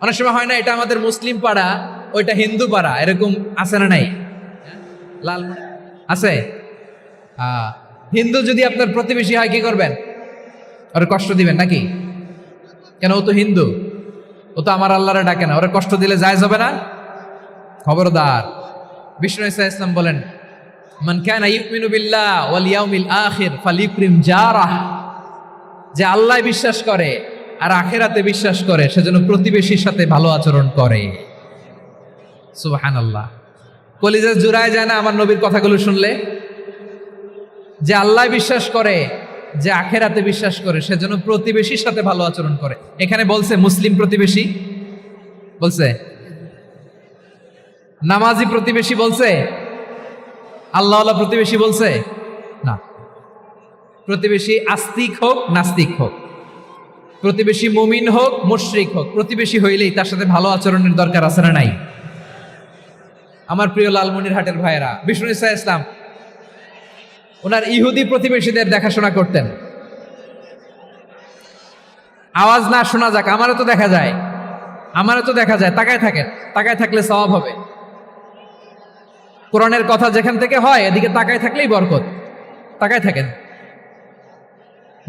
অনেক সময় হয় না, এটা আমাদের মুসলিম পাড়া, ওইটা হিন্দু পাড়া, এরকম আছে না নাই? লাল আছে। হিন্দু যদি আপনার প্রতিবেশী হয় কি করবেন? ওরা কষ্ট দিবেন নাকি? কেন? ও তো হিন্দু, ও তো আমার আল্লাহরে ডাকে না, ওরা কষ্ট দিলে জায়েজ হবে না? খবরদার। বিষ্ণু ঈসা ইসলাম বলেন, মান কানা ইউমিনু বিল্লাহ ওয়াল ইয়াউমিল আখির ফালিউকরিম জারাহ। যে আল্লাহ বিশ্বাস করে আর আখিরাতে বিশ্বাস করে, সেজন্য প্রতিবেশীর সাথে ভালো আচরণ করে। সুবহানাল্লাহ। কলিজা জুড়ায় যায় না আমার নবীর কথাগুলো শুনলে? যে আল্লাহ বিশ্বাস করে, যে আখিরাতে বিশ্বাস করে, সেজন্য প্রতিবেশীর সাথে ভালো আচরণ করে। এখানে বলছে মুসলিম প্রতিবেশী বলছে, নামাজি প্রতিবেশী বলছে, আল্লাহওয়ালা প্রতিবেশী বলছে না। প্রতিবেশী আস্তিক হোক নাস্তিক হোক, প্রতিবেশী মুমিন হোক মুশরিক হোক, প্রতিবেশী হইলেই তার সাথে ভালো আচরণের দরকার আছে না নাই? আমার প্রিয় লালমনিরহাটের ভাইয়েরা, বিষ্ণু ঈসা ইসলাম ওনার ইহুদি প্রতিবেশীদের দেখাশোনা করতেন। আওয়াজ না শোনা যাক, আমারও তো দেখা যায়, তাকায় থাকেন, তাকায় থাকলে সওয়াব হবে। কোরআনের কথা যেখান থেকে হয় এদিকে তাকায় থাকলেই বরকত। তাকায় থাকেন।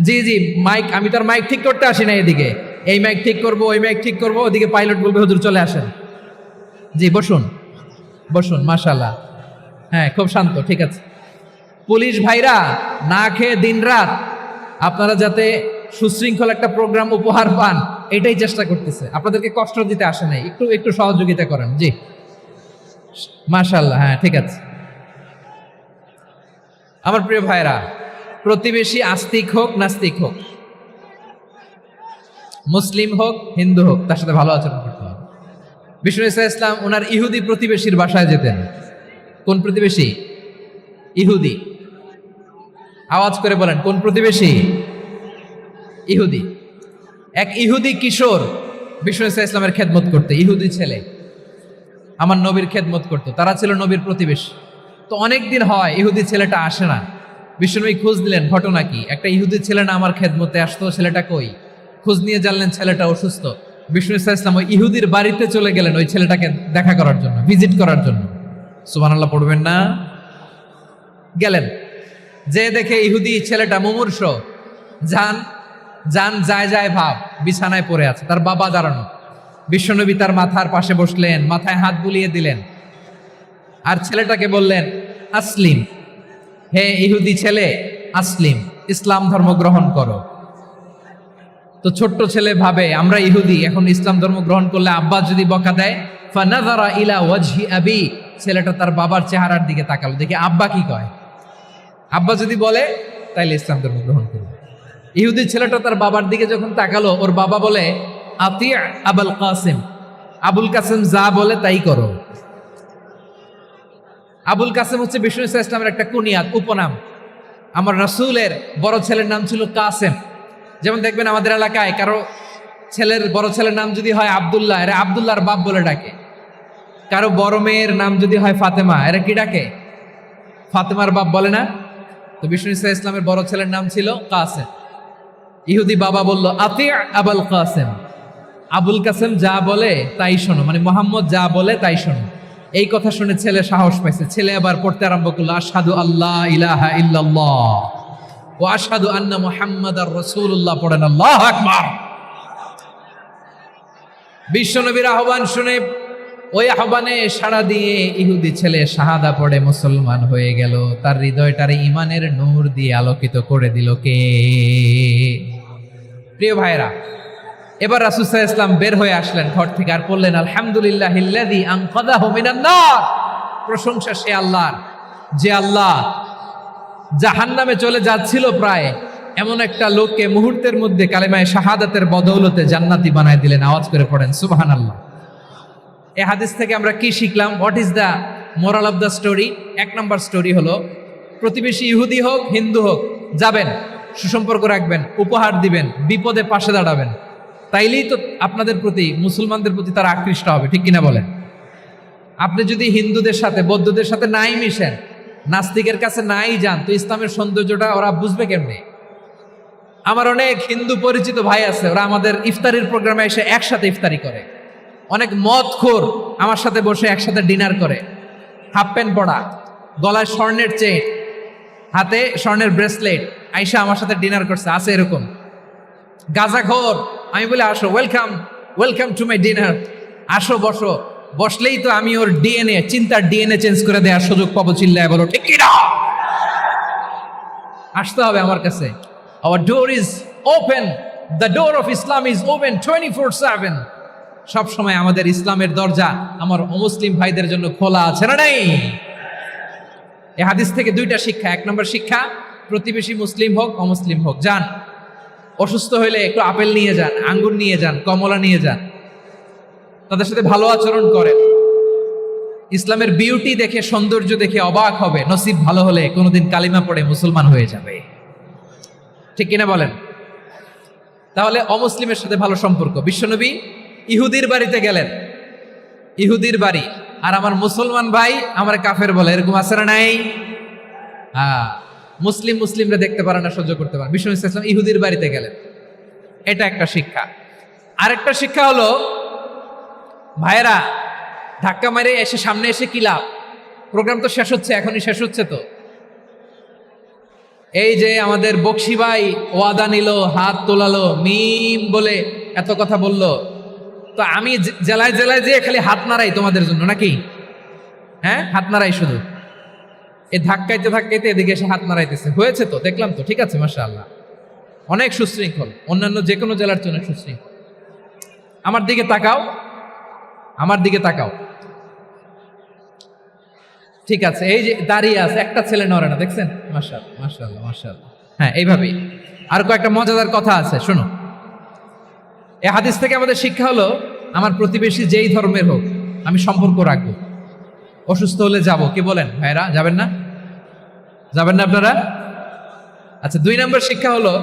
জি জি, মাইক, আমি তো আর মাইক ঠিক করতে আসি না এদিকে, এই মাইক ঠিক করব, ওই মাইক ঠিক করব, ওদিকে পাইলট বলবে হুজুর চলে আসেন। জি বসুন, বসুন, মাশাআল্লাহ। হ্যাঁ, খুব শান্ত, ঠিক আছে। পুলিশ ভাইরা না খেয়ে দিনরাত আপনারা যাতে সুশৃঙ্খল একটা প্রোগ্রাম উপহার পান, এটাই চেষ্টা করতেছে, আপনাদেরকে কষ্ট দিতে আসে নাই, একটু একটু সহযোগিতা করেন। জি মাশাআল্লাহ, হ্যাঁ ঠিক আছে। আমার প্রিয় ভাইরা, প্রতিবেশী আস্তিক হোক নাস্তিক হোক, মুসলিম হোক হিন্দু হোক, তার সাথে ভালো আচরণ করতে হবে। বিষ্ণু ঈসা ইসলাম ওনার ইহুদি প্রতিবেশীর বাসায় যেতেন। কোন প্রতিবেশী? ইহুদি। আওয়াজ করে বলেন, কোন প্রতিবেশী? ইহুদি। এক ইহুদি কিশোর বিষ্ণু ঈসা ইসলামের খেদমত করতে, ইহুদি ছেলে আমার নবীর খেদমত করতো, তারা ছিল নবীর প্রতিবেশী। তো অনেক দিন হয় ইহুদি ছেলেটা আসে না। বিষ্ণুনবী খোঁজ দিলেন, ঘটনা কি? একটা ইহুদি ছেলে না আমার খেদমতে আসতো, ছেলেটা কই? খোঁজ নিয়ে জানলেন ছেলেটা অসুস্থ। বিষ্ণু ঈসা ইসলাম ওই ইহুদির বাড়িতে চলে গেলেন ওই ছেলেটাকে দেখা করার জন্য, ভিজিট করার জন্য। সুবহানাল্লাহ পড়বেন না? গেলেন, যে দেখে ইহুদি ছেলেটা মুমূর্ষ, জান জান যায় যায় ভাব, বিছানায় পড়ে আছে, তার বাবা দাঁড়ানো। বিশ্বনবী তার মাথার পাশে বসলেন, মাথায় হাত বুলিয়ে দিলেন, আর ছেলেটাকে বললেন, আসলিম, হে ইহুদি ছেলে, আসলিম, ইসলাম ধর্ম গ্রহণ করো। তো ছোট্ট ছেলে ভাবে আমরা ইহুদি, এখন ইসলাম ধর্ম গ্রহণ করলে আব্বা যদি বকা দেয়, ফানাযারা ইলা ওয়াজহি আবি, ছেলেটা তার বাবার চেহারার দিকে তাকালো, দেখি আব্বা কি কয়। আব্বা যদি বলে তাইলে ইসলাম ধর্ম গ্রহণ করবে। ইহুদি ছেলেটা তার বাবার দিকে যখন তাকালো, ওর বাবা বলে, আতি আবুল কাসিম, আবুল কাসিম যা বলে তাই করো। আবুল কাসিম হচ্ছে বিষ্ণু ঈসা ইসলামের একটা কুনিয়াত, উপনাম। আমার রাসূলের বড় ছেলের নাম ছিল কাসেম। যেমন দেখবেন আমাদের এলাকায় কারো ছেলের বড় ছেলের নাম যদি হয় আব্দুল্লাহ, এরা আব্দুল্লাহর বাপ বলে ডাকে। কারো বড় মেয়ের নাম যদি হয় ফাতেমা, এরা কি ডাকে? ফাতেমার বাপ বলে না? তো বিষ্ণু ঈসা ইসলামের বড় ছেলের নাম ছিল কাসেম। ইহুদি বাবা বলল, আতি আবুল কাসেম, আবুল কাসেম যা বলে তাই শোনো, মানে মোহাম্মদ যা বলে তাই শোনো। এই কথা শুনে ছেলে সাহস পাইছে, ছেলে আবার পড়তে আরম্ভ করলো, আশহাদু আল্লাহ ইলাহা ইল্লাল্লাহ ওয়া আশহাদু আন্না মুহাম্মাদার রাসূলুল্লাহ, পড়েন আল্লাহু আকবার। বিশ্বনবীর আহ্বান শুনে, ওই আহ্বানে সাড়া দিয়ে ইহুদি ছেলে শাহাদা পড়ে মুসলমান হয়ে গেল। তার হৃদয়টারে ইমানের নূর দিয়ে আলোকিত করে দিল কে? প্রিয় ভাইরা, এবার রাসূল সাল্লাল্লাহু আলাইহি ওয়াসাল্লাম বের হয়ে আসলেন ঘর থেকে, আর বললেন, আলহামদুলিল্লাহিল্লাযী আনকাযাহু মিনান নার, প্রশংসা সে আল্লাহর, যে আল্লাহ জাহান্নামে চলে যাচ্ছিল প্রায় এমন একটা লোককে মুহূর্তের মধ্যে কালেমায়ে শাহাদাতের বদৌলতে জান্নাতি বানায় দিলেন। আওয়াজ করে পড়েন সুবহানাল্লাহ। এই হাদিস থেকে আমরা কি শিখলাম? What is the moral of the story? এক নম্বর স্টোরি হলো, প্রতিবেশী ইহুদি হোক হিন্দু হোক, যাবেন, সুসম্পর্ক রাখবেন, উপহার দিবেন, বিপদে পাশে দাঁড়াবেন, তাইলেই তো আপনাদের প্রতি, মুসলমানদের প্রতি তারা আকৃষ্ট হবে, ঠিক কিনা বলেন? আপনি যদি হিন্দুদের সাথে বৌদ্ধদের সাথে নাই মিশেন, নাস্তিকের কাছে নাই যান, তো ইসলামের সৌন্দর্যটা ওরা বুঝবে কেমনে? আমার অনেক হিন্দু পরিচিত ভাই আছে, ওরা আমাদের ইফতারির প্রোগ্রামে এসে একসাথে ইফতারি করে। অনেক মদখোর আমার সাথে বসে একসাথে ডিনার করে, হাফ প্যান্ট পরা, গলায় স্বর্ণের চেইন, হাতে স্বর্ণের ব্রেসলেট, আইসা আমার সাথে ডিনার করছে, আছে এরকম। গাঁজাখোর, আমি বলি আসো, welcome welcome to my dinner, আসো বসো। বসলেই তো আমি ওর ডিএনএ, চিন্তার ডিএনএ চেঞ্জ করে দেওয়ার সুযোগ পাবো, চিল্লায় বলো ঠিক কি না? আসতে হবে আমার কাছে। Hour door is open, the door of Islam is open 24/7। সব সময় আমাদের ইসলামের দরজা আমার অমুসলিম ভাইদের জন্য খোলা আছে না নাই? এই হাদিস থেকে দুইটা শিক্ষা। এক নম্বর শিক্ষা, প্রতিবেশী মুসলিম হোক অমুসলিম হোক, যান, অসুস্থ হইলে একটু আপেল নিয়ে যান, আঙ্গুর নিয়ে যান, কমলা নিয়ে যান, তাদের সাথে ভালো আচরণ করেন। ইসলামের বিউটি দেখে, সৌন্দর্য দেখে অবাক হবে, নসিব ভালো হলে কোনোদিন কালিমা পড়ে মুসলমান হয়ে যাবে, ঠিক কিনা বলেন? তাহলে অমুসলিমের সাথে ভালো সম্পর্ক। বিশ্বনবী ইহুদির বাড়িতে গেলেন, ইহুদির বাড়ি, আর আমার মুসলমান ভাই আমার কাফের বলে, এরকম আছে না নাই? মুসলিমরা দেখতে পারে না, সহ্য করতে পারে। বিশ্বনবী সাল্লাল্লাহু আলাইহি ওয়াসাল্লাম ইহুদির বাড়িতে গেলেন, এটা একটা শিক্ষা। আরেকটা শিক্ষা হলো, ভাইয়েরা ধাক্কা মারে এসে সামনে এসে কি লাভ? প্রোগ্রাম তো শেষ হচ্ছে, এখনই শেষ হচ্ছে। তো এই যে আমাদের বকশি ভাই ওয়াদা নিল, হাত তোলালো, মিম বলে এত কথা বললো, তো আমি জেলায় জেলায় যে খালি হাত নাড়াই তোমাদের জন্য নাকি? হ্যাঁ, হাত নাড়াই শুধু। এই ধাক্কাইতে ধাক্কাইতে এদিকে এসে হাত নাড়াইতেছে, হয়েছে তো, দেখলাম তো, ঠিক আছে, মাশাআল্লাহ, অনেক সুশৃঙ্খল, অন্যান্য যে কোনো জেলার জন্য সুশৃঙ্খল। আমার দিকে তাকাও, আমার দিকে তাকাও, ঠিক আছে। এই যে দাঁড়িয়ে আছে, একটা ছেলে নড়ে না, দেখছেন? মাশাআল্লাহ মাশাআল্লাহ মাশাআল্লাহ। হ্যাঁ, এইভাবেই। আর কয়েকটা মজাদার কথা আছে, শোনো। এই হাদিস থেকে আমাদের শিক্ষা হলো, আমার প্রতিবেশী যেই ধর্মের হোক আমি সম্পর্ক রাখবো। অসুস্থ হলে যাব, কি বলেন ভাইরা? যাবেন না? যাবেন না আপনারা? আচ্ছা, 2 নম্বর শিক্ষা হলো,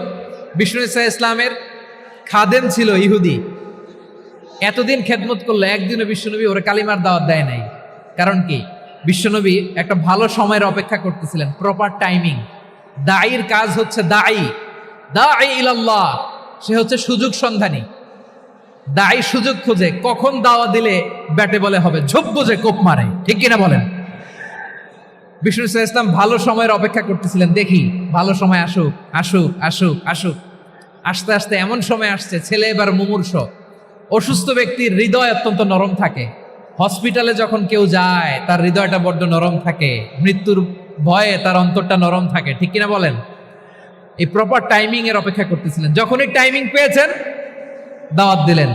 বিষ্ণু ইসা ইসলামের খাদেম ছিল ইহুদি, এতদিন খেদমত করলো, একদিনও বিশ্বনবী ওরা কালিমার দাওয়াত দেয় নাই। কারণ কি? বিশ্বনবী একটা ভালো সময়ের অপেক্ষা করতেছিলেন, প্রপার টাইমিং। দায়ীর কাজ হচ্ছে দায়ী ইলাল্লাহ, সে হচ্ছে সুযোগ সন্ধানী। দায়ী সুযোগ খোঁজে, কখন দাওয়া দিলে ব্যাটে বলে হবে, ঝোপ বুঝে কোপ মারে, ঠিক কিনা বলেন? বিষ্ণু ইসলাম ভালো সময়ের অপেক্ষা করতেছিলেন, দেখি ভালো সময় আসুক আসুক আসুক আসুক। আস্তে আস্তে এমন সময় আসছে, ছেলে এবার মুমূর্ষ। অসুস্থ ব্যক্তির হৃদয় অত্যন্ত নরম থাকে। হসপিটালে যখন কেউ যায় তার হৃদয়টা বড্ড নরম থাকে, মৃত্যুর ভয়ে তার অন্তরটা নরম থাকে, ঠিক কিনা বলেন? এই প্রপার টাইমিং এর অপেক্ষা করতেছিলেন। যখনই টাইমিং পেয়েছেন, দাওয়াত দিলেন,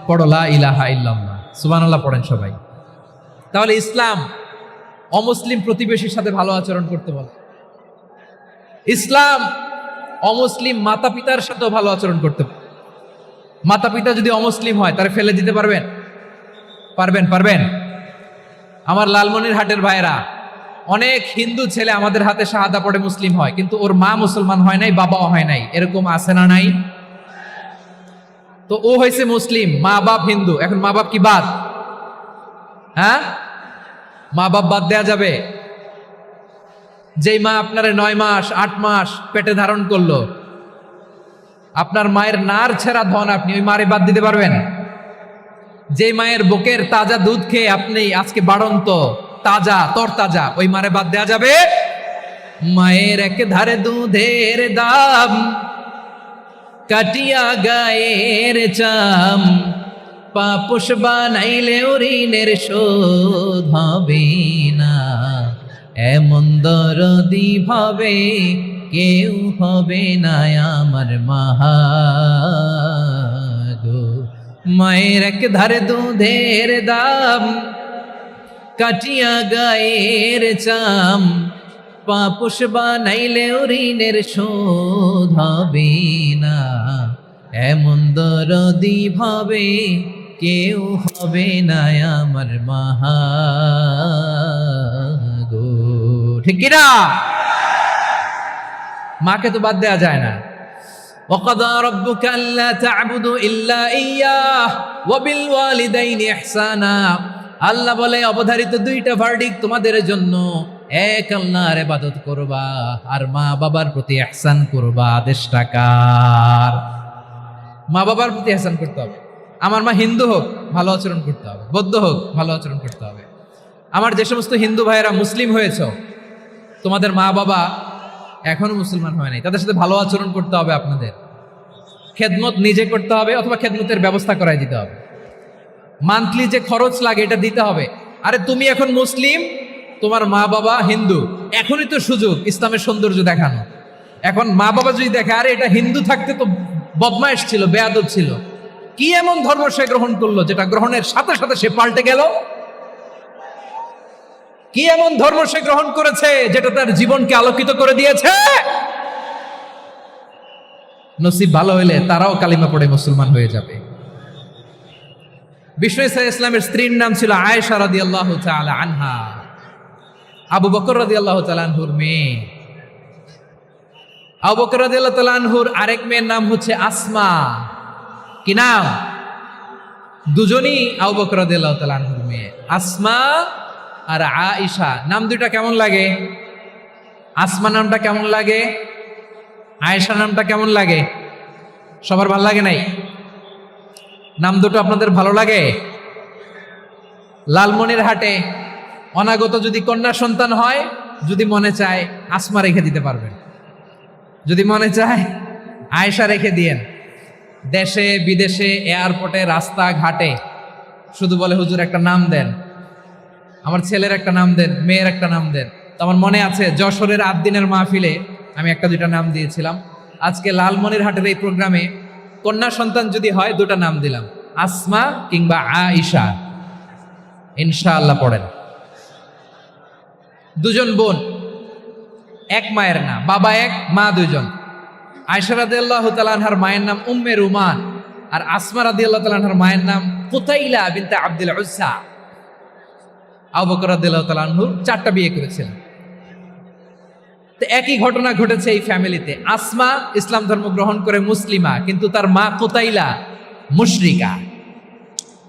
পড়ো লা ইলাহা ইল্লাল্লাহ, সুবহানাল্লাহ পড়েন সবাই। তাহলে ইসলাম অমুসলিম প্রতিবেশীর সাথে ভালো আচরণ করতে বলে। ইসলাম অমুসলিম মাতা পিতার সাথেও ভালো আচরণ করতে বলে। মাতা পিতা যদি অমুসলিম হয়, তারা ফেলে দিতে পারবেন? পারবেন? আমার লালমনিরহাটের ভাইয়েরা, অনেক হিন্দু ছেলে আমাদের হাতে শাহাদা পড়ে মুসলিম হয়, কিন্তু ওর মা মুসলমান হয় নাই, বাবাও হয় নাই, এরকম আছে না নাই? তো ও হয়েছে মুসলিম, মা বাপ হিন্দু, এখন মা বাপ কি বাদ? হ্যাঁ, মা বাপ বাদ দেয়া যাবে? যেই মা আপনারে 9 মাস 8 মাস পেটে ধারণ করলো, আপনার মায়ের নার ছেঁড়া ধন, আপনি ওই মারে বাদ দিতে পারবেন? যে মায়ের বুকের তাজা দুধ খেয়ে আপনি আজকে বাড়ন্ত তাজা তরতাজা, ওই মারে বাদ দেয়া যাবে? মায়ের এক ধারে দুধের দাম, কাটিয়া গায়ের চাম, পাপোশ বানাইলে ঋণের শোধ হবে না, এমন দরদি ভাবে কেউ হবে না আমার মাহা গো। মায়ের এক ধারে দুধের দাম, কাটিয়া গায়ের চাম, পাপোশ বানাইলে ঋণের শোধ হবে না, এমন দরদি ভাবে কেউ হবে না আমার মাহা গো, ঠিক কিনা? মাকে তো বাদ দেওয়া যায় না। وَقَضَى رَبُّكَ أَلَّا تَعْبُدُوا إِلَّا إِيَّاهُ وَبِالْوَالِدَيْنِ إِحْسَانًا। আল্লাহ বলে, অবধারিত 2টা ভার্ডিক্ট তোমাদের জন্য, এক আল্লাহর ইবাদত করবা আর মা বাবার প্রতি ইহসান করবা। আদেশটা কার? মা বাবার প্রতি ইহসান করতে হবে। আমার মা হিন্দু হোক, ভালো আচরণ করতে হবে, বৌদ্ধ হোক, ভালো আচরণ করতে হবে। আমার যে সমস্ত হিন্দু ভাইয়েরা মুসলিম হয়েছ, তোমাদের মা বাবা এখনো মুসলমান হয় নাই, তাদের সাথে ভালো আচরণ করতে হবে। আপনাদের খেদমত নিজে করতে হবে অথবা খেদমতের ব্যবস্থা করাই দিতে হবে। মান্থলি যে খরচ লাগে এটা দিতে হবে। আরে তুমি এখন মুসলিম, তোমার মা বাবা হিন্দু, এখনই তো সুযোগ ইসলামের সৌন্দর্য দেখানো। এখন মা বাবা যদি দেখে আরে এটা হিন্দু থাকতে তো বদমাইশ ছিল, বেয়াদব ছিল, কি এমন ধর্ম সে গ্রহণ করলো যেটা গ্রহণের সাথে সাথে সে পাল্টে গেল? কি এমন ধর্ম সে গ্রহণ করেছে যেটা তার জীবনকে আলোকিত করে দিয়েছে? নসিব ভালো হইলে তারাও কালিমা পড়ে মুসলমান হয়ে যাবে। বিষ্ণু ইসলামের স্ত্রীর নাম ছিল আয়েশা রাদিয়াল্লাহু তাআলা আনহা, আবু বকর রাদিয়াল্লাহু তাআলা আনহুর মেয়ে। আবু বকর রাদিয়াল্লাহু তাআলা আনহুর আরেক মেয়ের নাম হচ্ছে আসমা। কি নাম? দুজনই আবু বকর রাদিয়াল্লাহু তাআলা আনহুর মেয়ে, আসমা আর আয়েশা। নাম দুইটা কেমন লাগে? আসমা নামটা কেমন লাগে? আয়েশা নামটা কেমন লাগে? সবার ভালো লাগে নাই? নাম দুটো আপনাদের ভালো লাগে? লালমনিরহাটে অনাগত যদি কন্যা সন্তান হয়, যদি মনে চায় আসমা রেখে দিতে পারবেন, যদি মনে চায় আয়েশা রেখে দিয়েন। দেশে বিদেশে এয়ারপোর্টে রাস্তাঘাটে শুধু বলে হুজুর একটা নাম দেন, আমার ছেলের একটা নাম দেন, মেয়ের একটা নাম দেন। তো আমার মনে আছে যশোরের 8 দিনের মাহফিলে আমি একটা দুইটা নাম দিয়েছিলাম। আজকে লালমনিরহাটের এই প্রোগ্রামে কন্যা সন্তান যদি হয় দুটা নাম দিলাম, আসমা কিংবা আয়েশা। ইনশাআল্লাহ পড়েন। দুজন বোন, এক মায়ের নাম, বাবা এক মা দুইজন। আয়েশা রাদিয়াল্লাহু তাআলা আনহার মায়ের নাম উম্মে রুমান, আর আসমা রাদিয়াল্লাহু তাআলা আনহার মায়ের নাম কুতাইলা বিনতে আব্দুল উজ্জা। আবু বকর রাদিয়াল্লাহু তাআলা আনহু 4টা বিয়ে করেছিলেন। তো একই ঘটনা ঘটেছে এই ফ্যামিলিতে। আসমা ইসলাম ধর্ম গ্রহণ করে মুসলিমা, কিন্তু তার মা কুতাইলা মুশরিকা।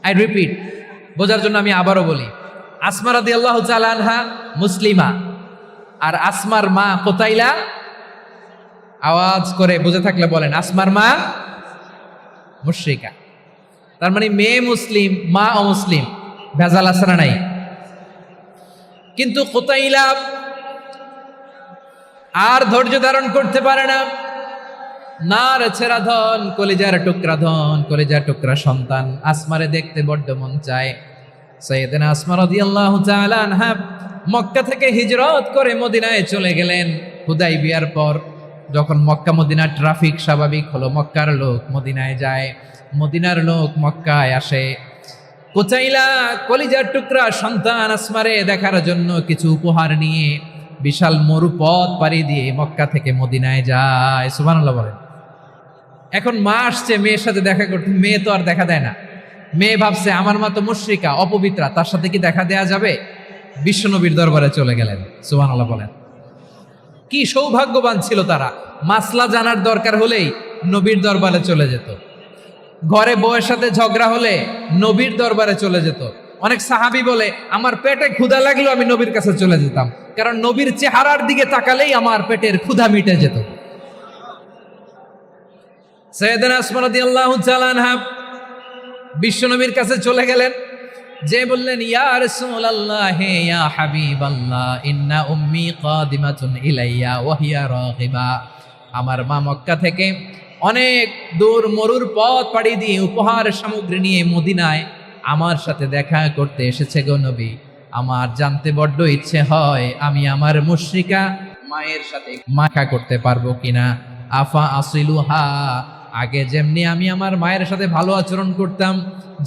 আই রিপিট, বোঝার জন্য আমি আবারও বলি, আসমা রাদিয়াল্লাহু তাআলা আনহা মুসলিমা, আর আসমার মা কুতাইলা, আওয়াজ করে বুঝে থাকলে বলেন, আসমার মা মুশরিকা। তার মানে মেয়ে মুসলিম, মা অমুসলিম। ভেজাল আছে না নাই? কিন্তু কুতাইলা আর ধৈর্য ধারণ করতে পারে না। নার ছেড়া ধন, কলিজার টুকরা ধন, কলিজার টুকরা সন্তান আসমারে দেখতে বড্ড মন চায়। সাইয়েদনা আসমা রাদিয়াল্লাহু তাআলা আনহা মক্কা থেকে হিজরত করে মদিনায় চলে গেলেন হুদাইবিয়ার পর। যখন মক্কা মদিনা ট্রাফিক স্বাভাবিক হলো, মক্কার লোক মদিনায় যায়, মদিনার লোক মক্কায় আসে। কুতাইলা কলিজার টুকরা সন্তান আসমারে দেখার জন্য কিছু উপহার নিয়ে বিশাল মরুপথ পাড়ি দিয়ে মক্কা থেকে মদিনায় যায়। সুবহানাল্লাহ বলেন। এখন মা আসছে মেয়ের সাথে দেখা করতে, মেয়ে তো আর দেখা দেয় না। মেয়ে ভাবছে আমার মা তো মুশরিকা, অপবিত্রা, তার সাথে কি দেখা দেয়া যাবে? বিশ্বনবীর দরবারে চলে গেলেন। সুবহানাল্লাহ বলেন। কি সৌভাগ্যবান ছিল তারা, মাসলা জানার দরকার হলেই নবীর দরবারে চলে যেত। ঘরে বউয়ের সাথে ঝগড়া হলে নবীর দরবারে চলে যেত। অনেক সাহাবী বলে আমার পেটে ক্ষুধা লাগলো আমি নবীর কাছে চলে যেতাম, কারণ নবীর চেহারার দিকে তাকালেই আমার পেটের ক্ষুধা মিটে যেত। সাইয়েদনা আসমা রাদিয়াল্লাহু তাআলা আনহা বিশ্বনবীর কাছে চলে গেলেন, যে বললেন ইয়া রাসূলুল্লাহ ইয়া হাবিবাল্লাহ ইন্না উম্মি কাদিমাতুন ইলাইয়া ওয়া হিয়া রাগিবা। আমার মা মক্কা থেকে অনেক দূর মরুর পথ পাড়ি দিয়ে উপহার সামগ্রী নিয়ে মদিনায় আমার সাথে দেখা করতে এসেছে গো নবী। আমার জানতে বড্ড ইচ্ছে হয় আমি আমার মুশরিকা মায়ের সাথে মাখা করতে পারবো কিনা। আফা আসিলুহা, আগে যেমনি আমি আমার মায়ের সাথে ভালো আচরণ করতাম,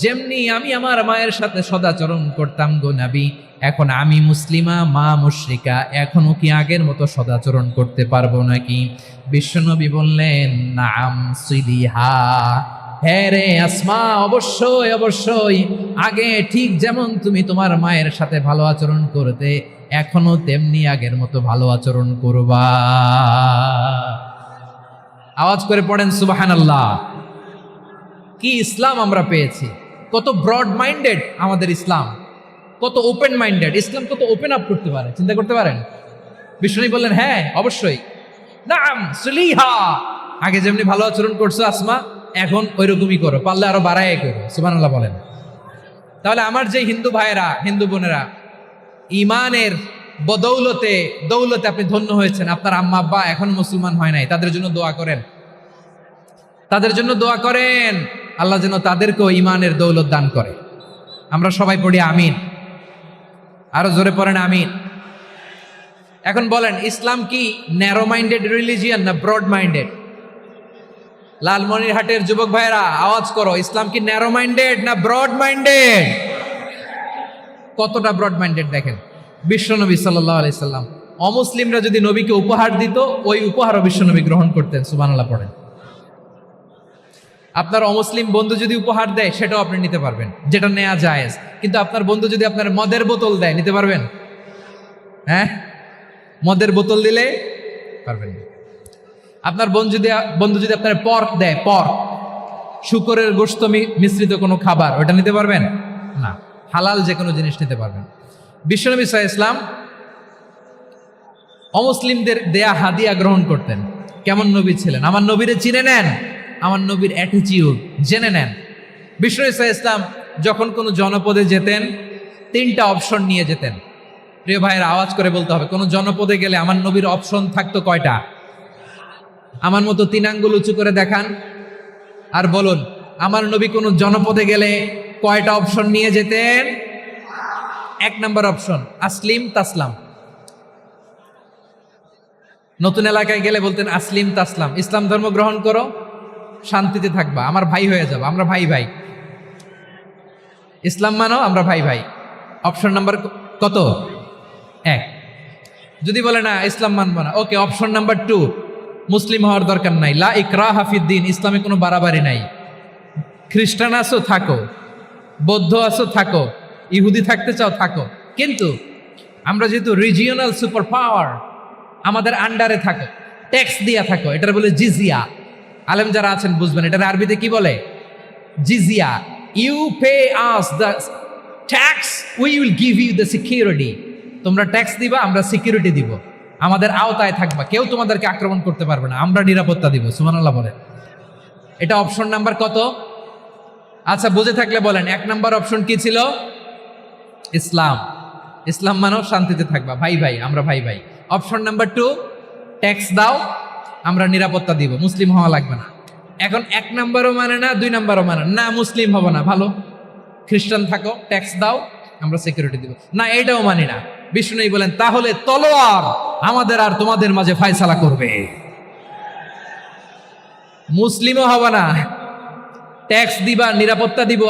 যেমনি আমি আমার মায়ের সাথে সদাচরণ করতাম গো নবী, এখন আমি মুসলিমা, মা মুশরিকা, এখনো কি আগের মতো সদাচরণ করতে পারবো নাকি? বিশ্বনবী বললেন নাম সিলিহা, হ্যাঁ রে আসমা, অবশ্যই অবশ্যই, আগে ঠিক যেমন তুমি তোমার মায়ের সাথে ভালো আচরণ করতে, এখনো তেমনি আগের মতো ভালো আচরণ করবা। আওয়াজ করে পড়েন সুবহানাল্লাহ। কি ইসলাম আমরা পেয়েছি! কত ব্রড মাইন্ডেড আমাদের ইসলাম, কত ওপেন মাইন্ডেড ইসলাম, কত ওপেন আপ করতে পারে, চিন্তা করতে পারেন। বিষ্ণু বললেন হ্যাঁ অবশ্যই, নাম সুলিহা, আগে যেমনি ভালো আচরণ করছো আসমা, এখন ওইরকমই করো, পারলে আরো বাড়ায় করো, সুবহানাল্লাহ বলেন। তাহলে আমার যে হিন্দু ভাইয়েরা, হিন্দু বোনেরা, ইমানের দৌলতে আপনি ধন্য হয়েছেন, আপনার আম্মা আব্বা এখন মুসলমান হয় নাই, তাদের জন্য দোয়া করেন, তাদের জন্য দোয়া করেন, আল্লাহ যেন তাদেরকেও ইমানের দৌলত দান করে। আমরা সবাই পড়ি আমিন, আরো জোরে পড়েন আমিন। এখন বলেন, ইসলাম কি ন্যারো মাইন্ডেড রিলিজিয়ান না ব্রড মাইন্ডেড? লালমনিরহাটের যুবক ভাইরা আওয়াজ করো, ইসলাম কি ন্যারো মাইন্ডেড না ব্রড মাইন্ডেড? কতটা ব্রড মাইন্ডেড দেখেন। বিশ্বনবী সাল্লাল্লাহু আলাইহি সাল্লাম অমুসলিমরা যদি নবীকে উপহার দিত, ওই উপহারও বিশ্বনবী গ্রহণ করতেন, সুবহানাল্লাহ পড়েন। আপনার অমুসলিম বন্ধু যদি উপহার দেয়, সেটাও আপনি নিতে পারবেন, যেটা নেওয়া জায়েজ। কিন্তু আপনার বন্ধু যদি আপনার মদের বোতল দেয়, নিতে পারবেন? হ্যাঁ, মদের বোতল দিলে পারবেন না। আপনার বন্ধু যদি আপনার পর্ক দেয়, পর্ক, শুকরের গোশত মিশ্রিত কোনো খাবার, ওটা নিতে পারবেন না। হালাল যে কোনো জিনিস নিতে পারবেন। বিশ্বনবী সাল্লাল্লাহু আলাইহি ওয়াসাল্লাম অমুসলিমদের দেয়া হাদিয়া গ্রহণ করতেন। কেমন নবী ছিলেন? আমার নবীরে চিনে নেন, আমার নবীর অ্যাটিটিউড জেনে নেন। বিশ্বনবী সাল্লাল্লাহু আলাইহি ওয়াসাল্লাম যখন কোনো জনপদে যেতেন, 3টা অপশন নিয়ে যেতেন। প্রিয় ভাইয়ের আওয়াজ করে বলতে হবে, কোনো জনপদে গেলে আমার নবীর অপশন থাকতো কয়টা? আমার মতো 3 আঙ্গুল উঁচু করে দেখান আর বলুন, আমার নবী কোন জনপদে গেলে কয়টা অপশন নিয়ে যেতেন? 1 নাম্বার অপশন, আসলিম তাসলাম। নতুন এলাকায় গেলে বলতেন আসলিম তাসলাম, ইসলাম ধর্ম গ্রহণ করো, শান্তিতে থাকবা, আমার ভাই হয়ে যাবো, আমরা ভাই ভাই, ইসলাম মানো, আমরা ভাই ভাই। অপশন নাম্বার কত? 1। যদি বলে না ইসলাম মানবো না, ওকে, অপশন নাম্বার 2, মুসলিম হওয়ার দরকার নাই, লা ইকরাহা ফিদ্দিন, ইসলামে কোনো বাড়াবাড়ি নাই। খ্রিস্টান আছো থাকো, বৌদ্ধ আছো থাকো, ইহুদি থাকতে চাও থাকো, কিন্তু আমরা যেহেতু রিজিওনাল সুপার পাওয়ার, আমাদের আন্ডারে থাকো, ট্যাক্স দিয়া থাকো, এটার বলে জিজিয়া। আলেম যারা আছেন বুঝবেন, এটার আরবিতে কি বলে? জিজিয়া। You pay us the tax, we will give you the security. তোমরা ট্যাক্স দিবা, আমরা সিকিউরিটি দিব, আমাদের আওতায় থাকবা, কেউ তোমাদেরকে আক্রমণ করতে পারবে না, আমরা নিরাপত্তা দিব, সুবহানাল্লাহ বলেন। এটা অপশন নাম্বার কত? আচ্ছা, বুঝে থাকলে বলেন, 1 নাম্বার অপশন কি ছিল? ইসলাম। ইসলাম মানো, শান্তিতে থাকবা, ভাই ভাই, আমরা ভাই ভাই। অপশন নাম্বার 2, ট্যাক্স দাও, আমরা নিরাপত্তা দিব, মুসলিম হওয়া লাগবে না। এখন 1 নাম্বারও মানে না, 2 নাম্বারও মানে না, মুসলিম হবো না, ভালো, খ্রিস্টান থাকো, ট্যাক্স দাও, আমরা সিকিউরিটি দিব না, এইটাও মানি না। বিষ্ণু বলেন, তাহলে তলোয়ার আমাদের আর তোমাদের মাঝে ফায়সালা করবে, মুসলিমও হবে না, ট্যাক্স দিবা, নিরাপত্তা দিব,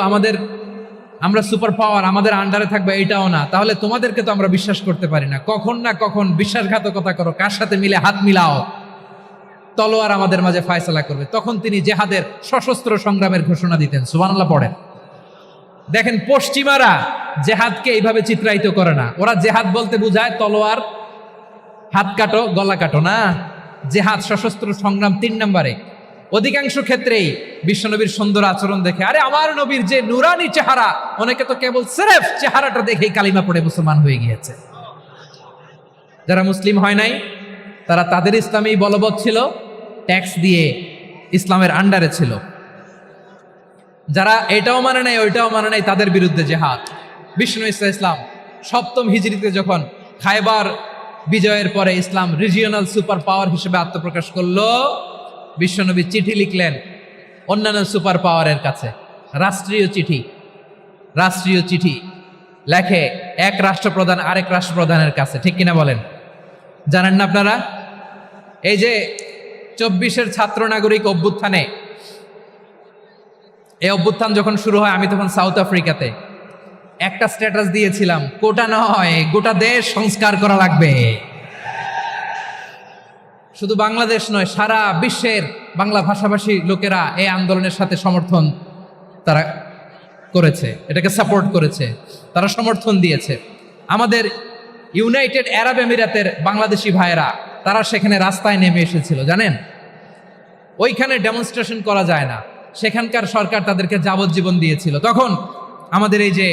আমরা সুপার পাওয়ার, আমাদের আন্ডারে থাকবে, এটাও না। তাহলে তোমাদেরকে তো আমরা বিশ্বাস করতে পারি না, কখন না কখন বিশ্বাসঘাতকতা করো, কার সাথে মিলে হাত মিলাও, তলোয়ার আমাদের মাঝে ফায়সালা করবে। তখন তিনি জেহাদের সশস্ত্র সংগ্রামের ঘোষণা দিতেন, সুবহানাল্লাহ পড়েন। দেখেন, পশ্চিমারা জেহাদকে এইভাবে চিত্রায়িত করে না, ওরা জেহাদ বলতে বুঝায় তলোয়ার, হাত কাটো, গলা কাটো না। জেহাদ সশস্ত্র সংগ্রাম 3 নম্বরে। অধিকাংশ ক্ষেত্রেই বিশ্বনবীর সুন্দর আচরণ দেখে, আরে আমার নবীর যে নুরানি চেহারা, অনেকে তো কেবল সিরেফ চেহারাটা দেখেই কালিমা পড়ে মুসলমান হয়ে গিয়েছে। যারা মুসলিম হয় নাই, তারা তাদের ইসলামেই বলবৎ ছিল, ট্যাক্স দিয়ে ইসলামের আন্ডারে ছিল। যারা এটাও মানে নাই, ওইটাও মানে নাই, তাদের বিরুদ্ধে জেহাদ। বিষ্ণু ইসলাম 7ম হিজরিতে যখন খায়বার বিজয়ের পরে ইসলাম রিজিওনাল সুপার পাওয়ার হিসেবে আত্মপ্রকাশ করলো, বিশ্বনবী চিঠি লিখলেন অন্যান্য সুপার পাওয়ারের কাছে, রাষ্ট্রীয় চিঠি লেখে এক রাষ্ট্রপ্রধান আরেক রাষ্ট্রপ্রধানের কাছে, ঠিক কিনা বলেন? জানেন না আপনারা? এই যে 24-এর ছাত্র নাগরিক অভ্যুত্থানে, এই অভ্যুত্থান যখন শুরু হয়, আমি তখন সাউথ আফ্রিকাতে, একটা স্ট্যাটাস দিয়েছিলাম, কোটা নয় গোটা দেশ সংস্কার করা লাগবে। শুধু বাংলাদেশ নয়, সারা বিশ্বের বাংলা ভাষাভাষী লোকেরা এই আন্দোলনের সাথে সমর্থন তারা করেছে, এটাকে সাপোর্ট করেছে, তারা সমর্থন দিয়েছে। আমাদের ইউনাইটেড আরব আমিরাতের বাংলাদেশি ভাইয়েরা, তারা সেখানে রাস্তায় নেমে এসেছিল, জানেন? ওইখানে ডেমনস্ট্রেশন করা যায় না, সেখানকার সরকার তাদেরকে যাবজ্জীবন দিয়েছিল। তখন আমাদের এই যে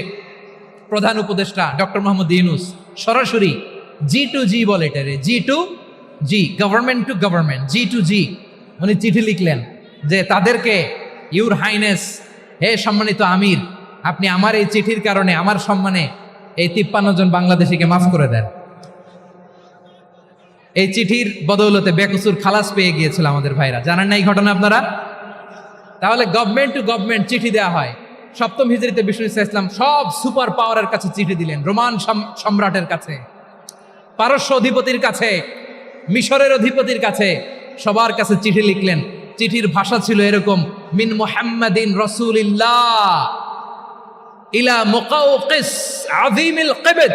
প্রধান উপদেষ্টা ডক্টর মোহাম্মদ ইউনূস সরাসরি G2G বলে, এটারে G2G, government to government, G2G, উনি চিঠি লিখলেন যে তাদেরকে ইউর হাইনেস, হে সম্মানিত আমির, আপনি আমার এই চিঠির কারণে আমার সম্মানে এই 53 জন বাংলাদেশিকে মাফ করে দেন। এই চিঠির বদৌলতে বেকসুর খালাস পেয়ে গিয়েছিল আমাদের ভাইরা, জানেন না এই ঘটনা আপনারা? তাহলে গভর্নমেন্ট টু গভর্নমেন্ট চিঠি দেওয়া হয়। সপ্তম হিজরিতে বিষ্ণু ইসলাম সব সুপার পাওয়ারের কাছে চিঠি দিলেন, রোমান সম্রাটের কাছে, পারস্য অধিপতির কাছে, মিশরের অধিপতির কাছে, সবার কাছে চিঠি লিখলেন। চিঠির ভাষা ছিল এরকম, মিন মুহাম্মাদিন রাসূলিল্লাহ ইলা মুকাওকিস আযীমিল কিবত,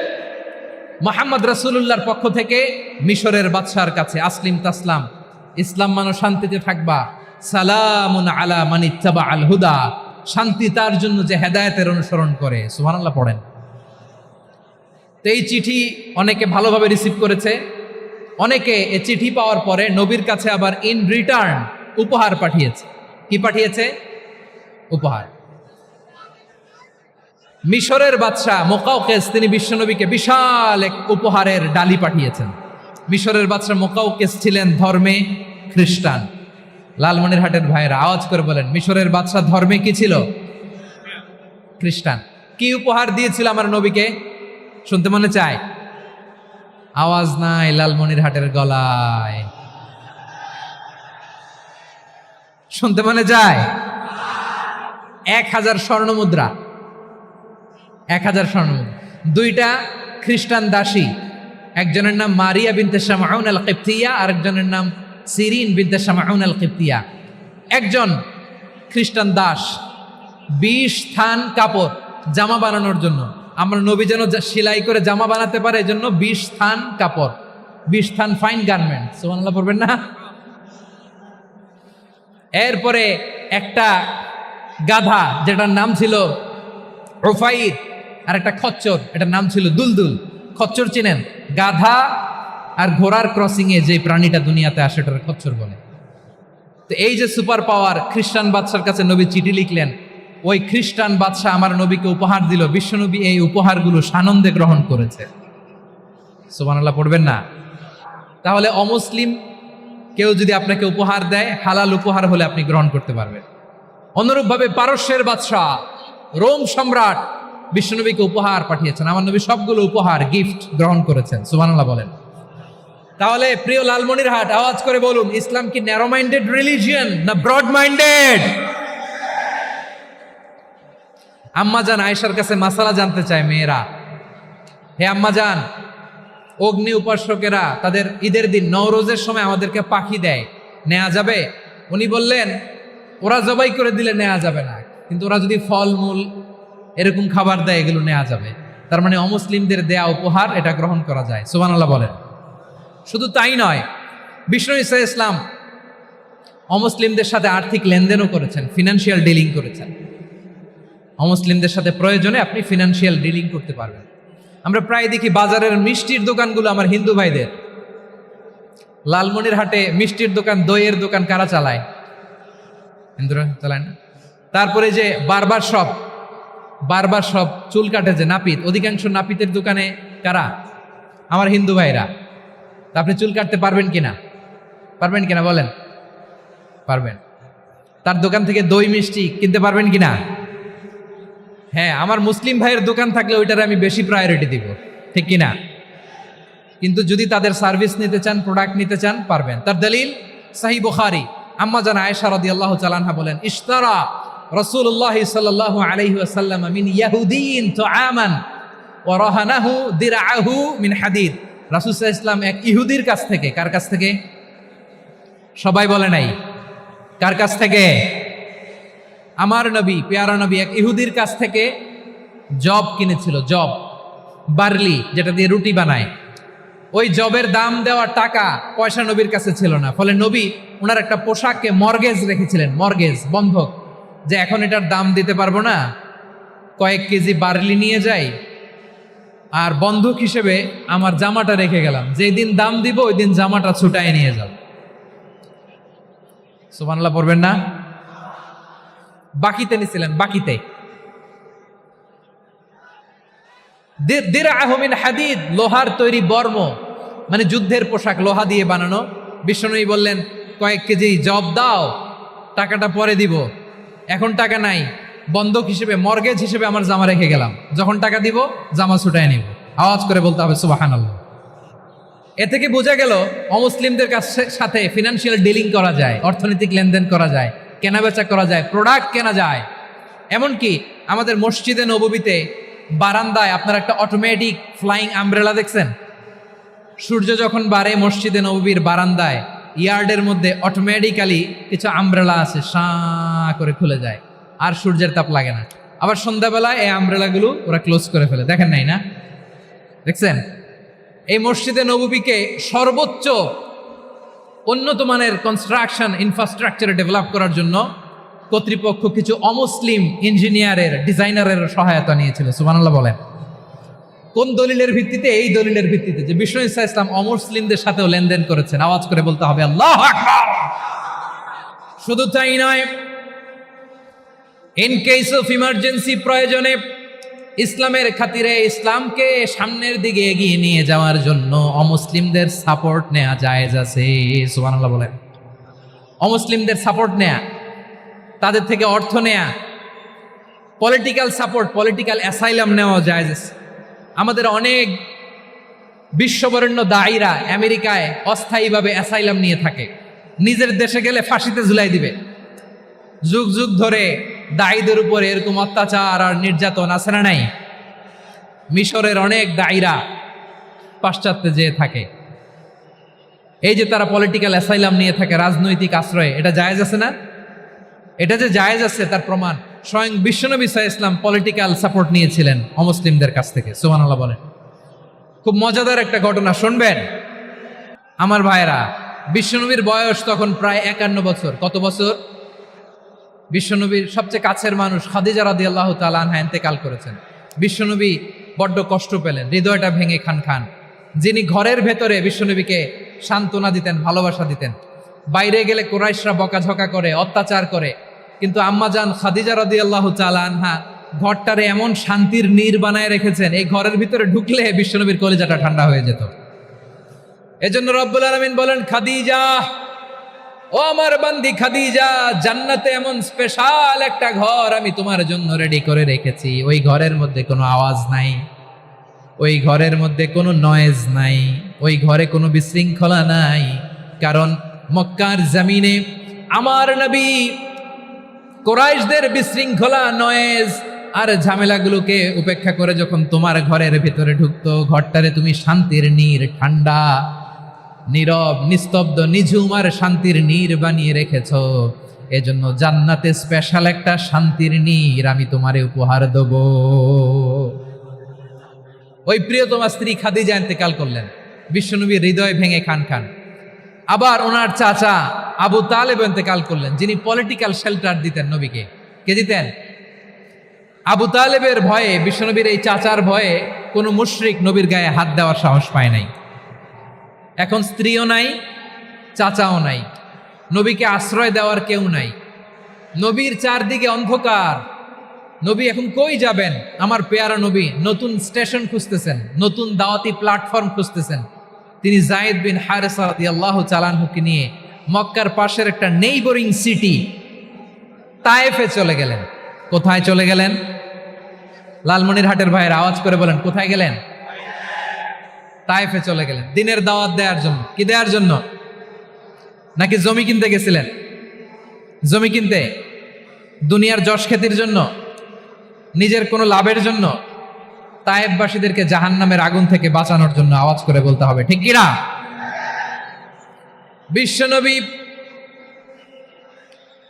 মুহাম্মদ রাসূলুল্লাহর পক্ষ থেকে মিশরের বাদশার কাছে, আসলিম তাসলাম, ইসলাম মানো শান্তিতে থাকবা, সালামুন আলা মান ইত্তাবা আল হুদা, শান্তি তার জন্য যে হেদায়েতের অনুসরণ করে। সুবহানাল্লাহ পড়েন। তো এই চিঠি অনেকে ভালোভাবে রিসিভ করেছে, অনেকে এই চিঠি পাওয়ার পরে নবীর কাছে আবার ইন রিটার্ন উপহার পাঠিয়েছে। কি পাঠিয়েছে? উপহার। মিশরের বাদশাহ মুকাওকিস তিনি বিশ্বনবীকে বিশাল এক উপহারের ডালি পাঠিয়েছেন। মিশরের বাদশাহ মুকাওকিস ছিলেন ধর্মে খ্রিস্টান। লালমনিরহাটের ভাইয়েরা আওয়াজ করে বলেন, মিশরের বাদশাহ ধর্মে কি ছিল? খ্রিস্টান। কি উপহার দিয়েছিল আমার নবীকে? শুনতে মনে চায়? আওয়াজ নাই লালমনিরহাটের গলায়, শুনতে মনে যায়? 1000 স্বর্ণ মুদ্রা, 1000 স্বর্ণ মুদ্রা। 2টা খ্রিস্টান দাসী, একজনের নাম মারিয়া বিনতে শামউন আল কিবতিয়া, আরেকজনের নাম সিরিন বিনতে শামউন আল কিবতিয়া। একজন খ্রিস্টান দাস 20 থান কাপড় জামা বানানোর জন্য, আমরা নবী যেন সেলাই করে জামা বানাতে পারে এজন্য 20 থান কাপড়, 20 থান ফাইন গার্মেন্ট। সুবহানাল্লাহ পড়বেন না? এরপরে একটা গাধা যেটার নাম ছিল উফাইর, আর একটা খচ্চর, এটার নাম ছিল দুলদুল। খচ্চর চিনেন? গাধা আর ঘোড়ার ক্রসিং এ যে প্রাণীটা দুনিয়াতে আসে এটার খচ্চর বলে। তো এই যে সুপার পাওয়ার খ্রিস্টান বাদশার কাছে নবী চিঠি লিখলেন, ওই খ্রিস্টান বাদশাহ আমার নবীকে উপহার দিল। বিশ্বনবী এই উপহারগুলো সানন্দে গ্রহণ করেছে। সুবহানাল্লাহ পড়বেন না? তাহলে অমুসলিম কেউ যদি আপনাকে উপহার দেয়, হালাল উপহার হলে আপনি গ্রহণ করতে পারবেন। অনুরূপভাবে পারস্যের বাদশাহ, রোম সম্রাট বিশ্বনবীকে উপহার পাঠিয়েছেন। আমার নবী সবগুলো উপহার, গিফট গ্রহণ করেছেন। সুবহানাল্লাহ বলেন। তাহলে প্রিয় লালমনিরহাট, আওয়াজ করে বলুন, ইসলাম কি ন্যারো মাইন্ডেড রিলিজিয়ন না ব্রড মাইন্ডেড? আম্মাজান আয়েশার কাছে মাসালা জানতে চায় মেয়েরা, হে আম্মাজান, অগ্নি উপাসকেরা তাদের ঈদের দিন নওরোজের সময় আমাদেরকে পাখি দেয়, নেওয়া যাবে? উনি বললেন, ওরা জবাই করে দিলে নেওয়া যাবে না, কিন্তু ওরা যদি ফলমূল এরকম খাবার দেয় এগুলো নেওয়া যাবে। তার মানে অমুসলিমদের দেয়া উপহার এটা গ্রহণ করা যায়। সুবহানাল্লাহ বলেন। শুধু তাই নয়, বিষ্ণু ঈসা ইসলাম অমুসলিমদের সাথে আর্থিক লেনদেনও করেছেন, ফিনান্সিয়াল ডিলিং করেছেন। অমুসলিমদের সাথে প্রয়োজনে আপনি ফিনান্সিয়াল ডিলিং করতে পারবেন। আমরা প্রায় দেখি বাজারের মিষ্টির দোকানগুলো আমার হিন্দু ভাইদের। লালমনিরহাটে মিষ্টির দোকান, দইয়ের দোকান কারা চালায়? হিন্দুরা চালায় না? তারপরে যে বারবার শপ, চুল কাটে যে নাপিত, অধিকাংশ নাপিতের দোকানে কারা? আমার হিন্দু ভাইরা। তা আপনি চুল কাটতে পারবেন কিনা? পারবেন কিনা বলেন? পারবেন। তার দোকান থেকে দই মিষ্টি কিনতে পারবেন কিনা? হ্যাঁ, আমার মুসলিম ভাইয়ের দোকান থাকলে ওইটার আমি বেশি প্রায়োরিটি দিব, ঠিক কিনা? কিন্তু যদি তাদের সার্ভিস নিতে চান, প্রোডাক্ট নিতে চান, পারবেন। তার দলিল সহিহ বুখারী, আম্মা জান আয়েশা রাদিয়াল্লাহু তাআলা আনহা বলেন, ইশতারা রাসূলুল্লাহ সাল্লাল্লাহু আলাইহি ওয়াসাল্লাম মিন ইয়াহুদিয়িন তুআমান ওয়া রাহানাহু দিরআহু মিন হাদিদ। রাসূল সাল্লাল্লাহু আলাইহি ওয়াসাল্লাম এক ইহুদির কাছ থেকে, কার কাছ থেকে? সবাই বলে নাই, কার কাছ থেকে? আমার নবী, পেয়ারা নবী এক ইহুদির কাছ থেকে জব কিনেছিল। জব, বার্লি, যেটা দিয়ে রুটি বানায়। ওই জবের দাম দেওয়ার টাকা পয়সা নবীর কাছে ছিল না। ফলে নবী ওনার একটা পোশাককে মর্গেজ রেখেছিলেন, মর্গেজ, বন্ধক, যে এখন এটার দাম দিতে পারবো না, কয়েক কেজি বার্লি নিয়ে যাই আর বন্ধক হিসেবে আমার জামাটা রেখে গেলাম, যেই দিন দাম দিব ওই দিন জামাটা ছুটায় নিয়ে যাব। সুবহানাল্লাহ পড়বেন না? বাকিতে নিছিলেন, বাকিতে। দিরআহু মিন হাদিদ, লোহার তৈরি বর্ম, মানে যুদ্ধের পোশাক, লোহা দিয়ে বানানো। বিশ্বনবী বললেন, কয়েক কেজি জব দাও, টাকাটা পরে দিব। এখন টাকা নাই, বন্ধক হিসেবে মর্গেজ হিসেবে আমার জামা রেখে গেলাম, যখন টাকা দিব জামা ছুটায় নিব। আওয়াজ করে বলতে হবে সুবহানাল্লাহ। এ থেকে বোঝা গেল অমুসলিমদের সাথে ফিনান্সিয়াল ডিলিং করা যায়, অর্থনৈতিক লেনদেন করা যায়, কেনাবেচা করা যায়, প্রোডাক্ট কেনা যায়। এমনকি আমাদের মসজিদে নববীতে বারান্দায় আপনারা একটা অটোমেটিক ফ্লাইং আমব্রেলা দেখছেন? সূর্য যখন বাড়ে মসজিদে নববীর বারান্দায় ইয়ার্ডের মধ্যে অটোমেটিক্যালি কিছু আমব্রেলা আছে, সাঁ করে খুলে যায়, আর সূর্যের তাপ লাগে না। আবার সন্ধ্যাবেলায় এই আমব্রেলাগুলো ওরা ক্লোজ করে ফেলে, দেখেন নাই না? দেখছেন? এই মসজিদে নববীকে সর্বোচ্চ উন্নত মানের কনস্ট্রাকশন ইনফ্রাস্ট্রাকচারে ডেভেলপ করার জন্য কর্তৃপক্ষ কিছু অমুসলিম ইঞ্জিনিয়ারের, ডিজাইনারের সহায়তা নিয়েছিল। সুবহানাল্লাহ বলেন। কোন দলিলের ভিত্তিতে? এই দলিলের ভিত্তিতে যে বিষ্ণু ঈসা ইসলাম অমুসলিমদের সাথেও লেনদেন করেছেন। আওয়াজ করে বলতে হবে আল্লাহু আকবার। শুধু তাই নয়, ইন কেস অফ ইমার্জেন্সি, প্রয়োজনে ইসলামের খাতিরে ইসলামকে সামনের দিকে এগিয়ে নিয়ে যাওয়ার জন্য অমুসলিমদের সাপোর্ট নেওয়া জায়েজ আছে। সুবহানাল্লাহ বলেন। অমুসলিমদের সাপোর্ট নেয়া, তাদের থেকে অর্থ নেয়া, পলিটিক্যাল সাপোর্ট, পলিটিক্যাল অ্যাসাইলাম নেওয়া জায়েজ আছে। আমাদের অনেক বিশ্ববরেণ্য দায়ীরা আমেরিকায় অস্থায়ীভাবে অ্যাসাইলাম নিয়ে থাকে, নিজের দেশে গেলে ফাঁসিতে ঝুলাই দিবে। যুগ যুগ ধরে দায়ীদের উপরে এরকম অত্যাচার আর নির্যাতন আছে না নাই? মিশরের অনেক দায়ীরা পাশ্চাত্যে যেয়ে থাকে। এই যে তারা পলিটিক্যাল অ্যাসাইলাম নিয়ে থাকে, রাজনৈতিক আশ্রয়, এটা জায়েজ আছে না? এটা যে জায়েজ আছে তার প্রমাণ স্বয়ং বিশ্বনবী সাল্লাল্লাহু আলাইহি ওয়াসাল্লাম পলিটিক্যাল সাপোর্ট নিয়েছিলেন অমুসলিমদের কাছ থেকে। সুবহানাল্লাহ বলেন। খুব মজাদার একটা ঘটনা শুনবেন আমার ভাইরা। বিশ্বনবীর বয়স তখন প্রায় 51 বছর। কত বছর? বিশ্বনবীর সবচেয়ে কাছের মানুষ খাদিজা রাদিয়াল্লাহু তাআলা আনহা ইন্তেকাল করেছেন। বিশ্বনবী বড্ড কষ্ট পেলেন, হৃদয়টা ভেঙে খান খান। যিনি ঘরের ভেতরে বিশ্বনবীকে সান্ত্বনা দিতেন, ভালোবাসা দিতেন, বাইরে গেলে কুরাইশরা বকাঝকা করে, অত্যাচার করে, কিন্তু আম্মাজান খাদিজা রাদিয়াল্লাহু তাআলা আনহা ঘরটারে এমন শান্তির নীড় বানায় রেখেছেন, এই ঘরের ভিতরে ঢুকলে বিশ্বনবীর কলিজাটা ঠান্ডা হয়ে যেত। এজন্য রব্বুল আলামিন বলেন, খাদিজা, ও আমার বান্দি খাদিজা, জান্নাতে এমন স্পেশাল একটা ঘর আমি তোমার জন্য রেডি করে রেখেছি। ওই ঘরের মধ্যে কোনো আওয়াজ নাই, ওই ঘরের মধ্যে কোনো নয়েজ নাই, ওই ঘরে কোনো বিশৃঙ্খলা নাই। কারণ মক্কার জমিনে আমার নবী কুরাইশদের বিশৃঙ্খলা, নয়েজ আর ঝামেলাগুলোকে উপেক্ষা করে যখন তোমার ঘরের ভিতরে ঢুকতো, ঘরটারে তুমি শান্তির নীড়, ঠান্ডা, নীরব, নিস্তব্ধ, নিঝুম আর শান্তির নীড় বানিয়ে রেখেছ। এজন্য জান্নাতে স্পেশাল একটা শান্তির নীড় আমি তোমারে উপহার দেব। ওই প্রিয়তমা স্ত্রী খাদিজা ইন্তেকাল করলেন, বিশ্বনবীর হৃদয় ভেঙে খান খান। আবার ওনার চাচা আবু তালেব ইন্তেকাল করলেন, যিনি পলিটিক্যাল শেল্টার দিতেন নবীকে। কে দিতেন? আবু তালেবের ভয়ে, বিশ্বনবীর এই চাচার ভয়ে কোনো মুশরিক নবীর গায়ে হাত দেওয়ার সাহস পায় নাই। এখন স্ত্রীও নাই, চাচাও নাই, নবীকে আশ্রয় দেওয়ার কেউ নাই। নবীর চারদিকে অন্ধকার, নবী এখন কই যাবেন? আমার পেয়ারা নবী নতুন স্টেশন খুঁজতেছেন, নতুন দাওয়াতি প্ল্যাটফর্ম খুঁজতেছেন। তিনি যায়েদ বিন হারেসা রাদিয়াল্লাহু তাআলা আনহুকে নিয়ে মক্কার পাশের একটা নেইবরিং সিটি তায়েফে চলে গেলেন। কোথায় চলে গেলেন? লালমনিরহাটের ভাইয়ের আওয়াজ করে বলেন, কোথায় গেলেন? তায়েফে চলে গেলেন দিনের দাওয়াত দেওয়ার জন্য। কি দেওয়ার জন্য? নাকি জমি কিনতে গেছিলেন? জমি কিনতে, দুনিয়ার যশ খ্যাতির জন্য, নিজের কোনো লাভের জন্য? তায়েফবাসীদেরকে জাহান্নামের আগুন থেকে বাঁচানোর জন্য। আওয়াজ করে বলতে হবে ঠিক কিনা? বিশ্বনবী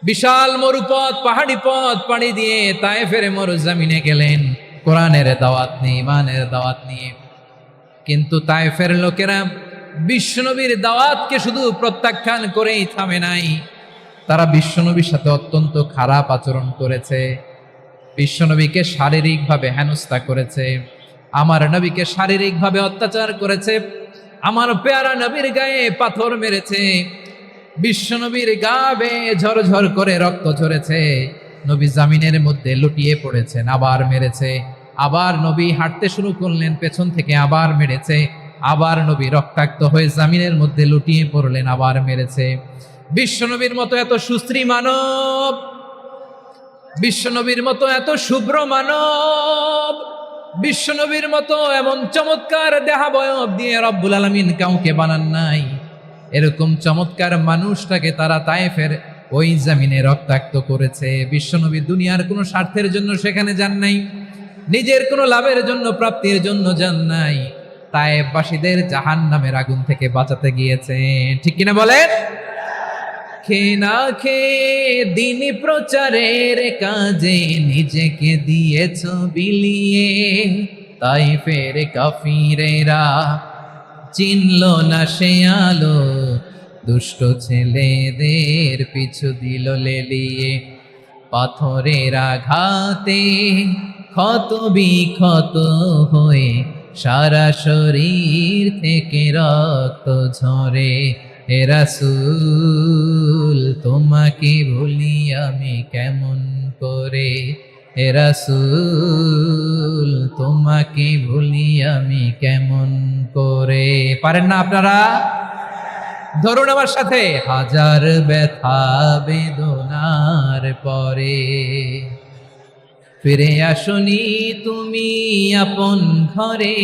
বিশাল মরুপথ, পাহাড়ি পথ পাড়ি দিয়ে তায়েফের মরুজমিনে গেলেন কোরআনের দাওয়াত নিয়ে, ইমানের দাওয়াত নিয়ে। কিন্তু তায়েফের লোকেরা বিশ্বনবীর দাওয়াতকে শুধু প্রত্যাখ্যান করেই থামে নাই, তারা বিশ্বনবীর সাথে অত্যন্ত খারাপ আচরণ করেছে। বিশ্বনবীকে শারীরিকভাবে হেনস্থা করেছে, আমার নবীকে শারীরিকভাবে অত্যাচার করেছে, আমার পেয়ারা নবীর গায়ে পাথর মেরেছে, বিশ্বনবীর গা বেয়ে ঝরঝর করে রক্ত ঝরেছে, নবী জামিনের মধ্যে লুটিয়ে পড়েছেন, আবার মেরেছে, আবার নবী হাঁটতে শুরু করলেন, পেছন থেকে আবার মেরেছে, আবার নবী রক্তাক্ত হয়ে জামিনের মধ্যে লুটিয়ে পড়লেন, আবার মেরেছে। বিশ্বনবীর মতো এত সুশ্রী মানব, বিশ্বনবীর মতো এত শুভ্র মানব, বিশ্বনবীর মতো এমন চমৎকার দেহাবয়ব দিয়ে রব্বুল আলামিন কাউকে বানান নাই। এরকম চমৎকার মানুষটাকে তারা তায়েফের ওই জমিনে রক্তাক্ত করেছে। বিশ্বনবী দুনিয়ার কোনো স্বার্থের জন্য সেখানে যান নাই, নিজের কোনো লাভের জন্য, প্রাপ্তির জন্য যান নাই। তায়েফবাসীদের জাহান্নামের আগুন থেকে বাঁচাতে গিয়েছেন। ঠিক কিনা বলেন? খেয়ে না খেয়ে দিন প্রচারের কাজে নিজেকে দিয়েছ বিলিয়ে। তায়েফের কাফিরেরা চিনল না সে আলো, দুষ্ট ছেলেদের পিছু দিল লেলিয়ে। পাথরের আঘাতে ক্ষত বিক্ষত হয়ে সারা শরীর থেকে রক্ত ঝরে। হে রাসূল তোমাকে ভুলি আমি কেমন করে, হে রাসূল তোমাকে ভুলি আমি কেমন করে। পারেন না আপনারা? ধরুন আমার সাথে। হাজার ব্যথা বেদনার পরে ফিরে আসনি তুমি আপন ঘরে।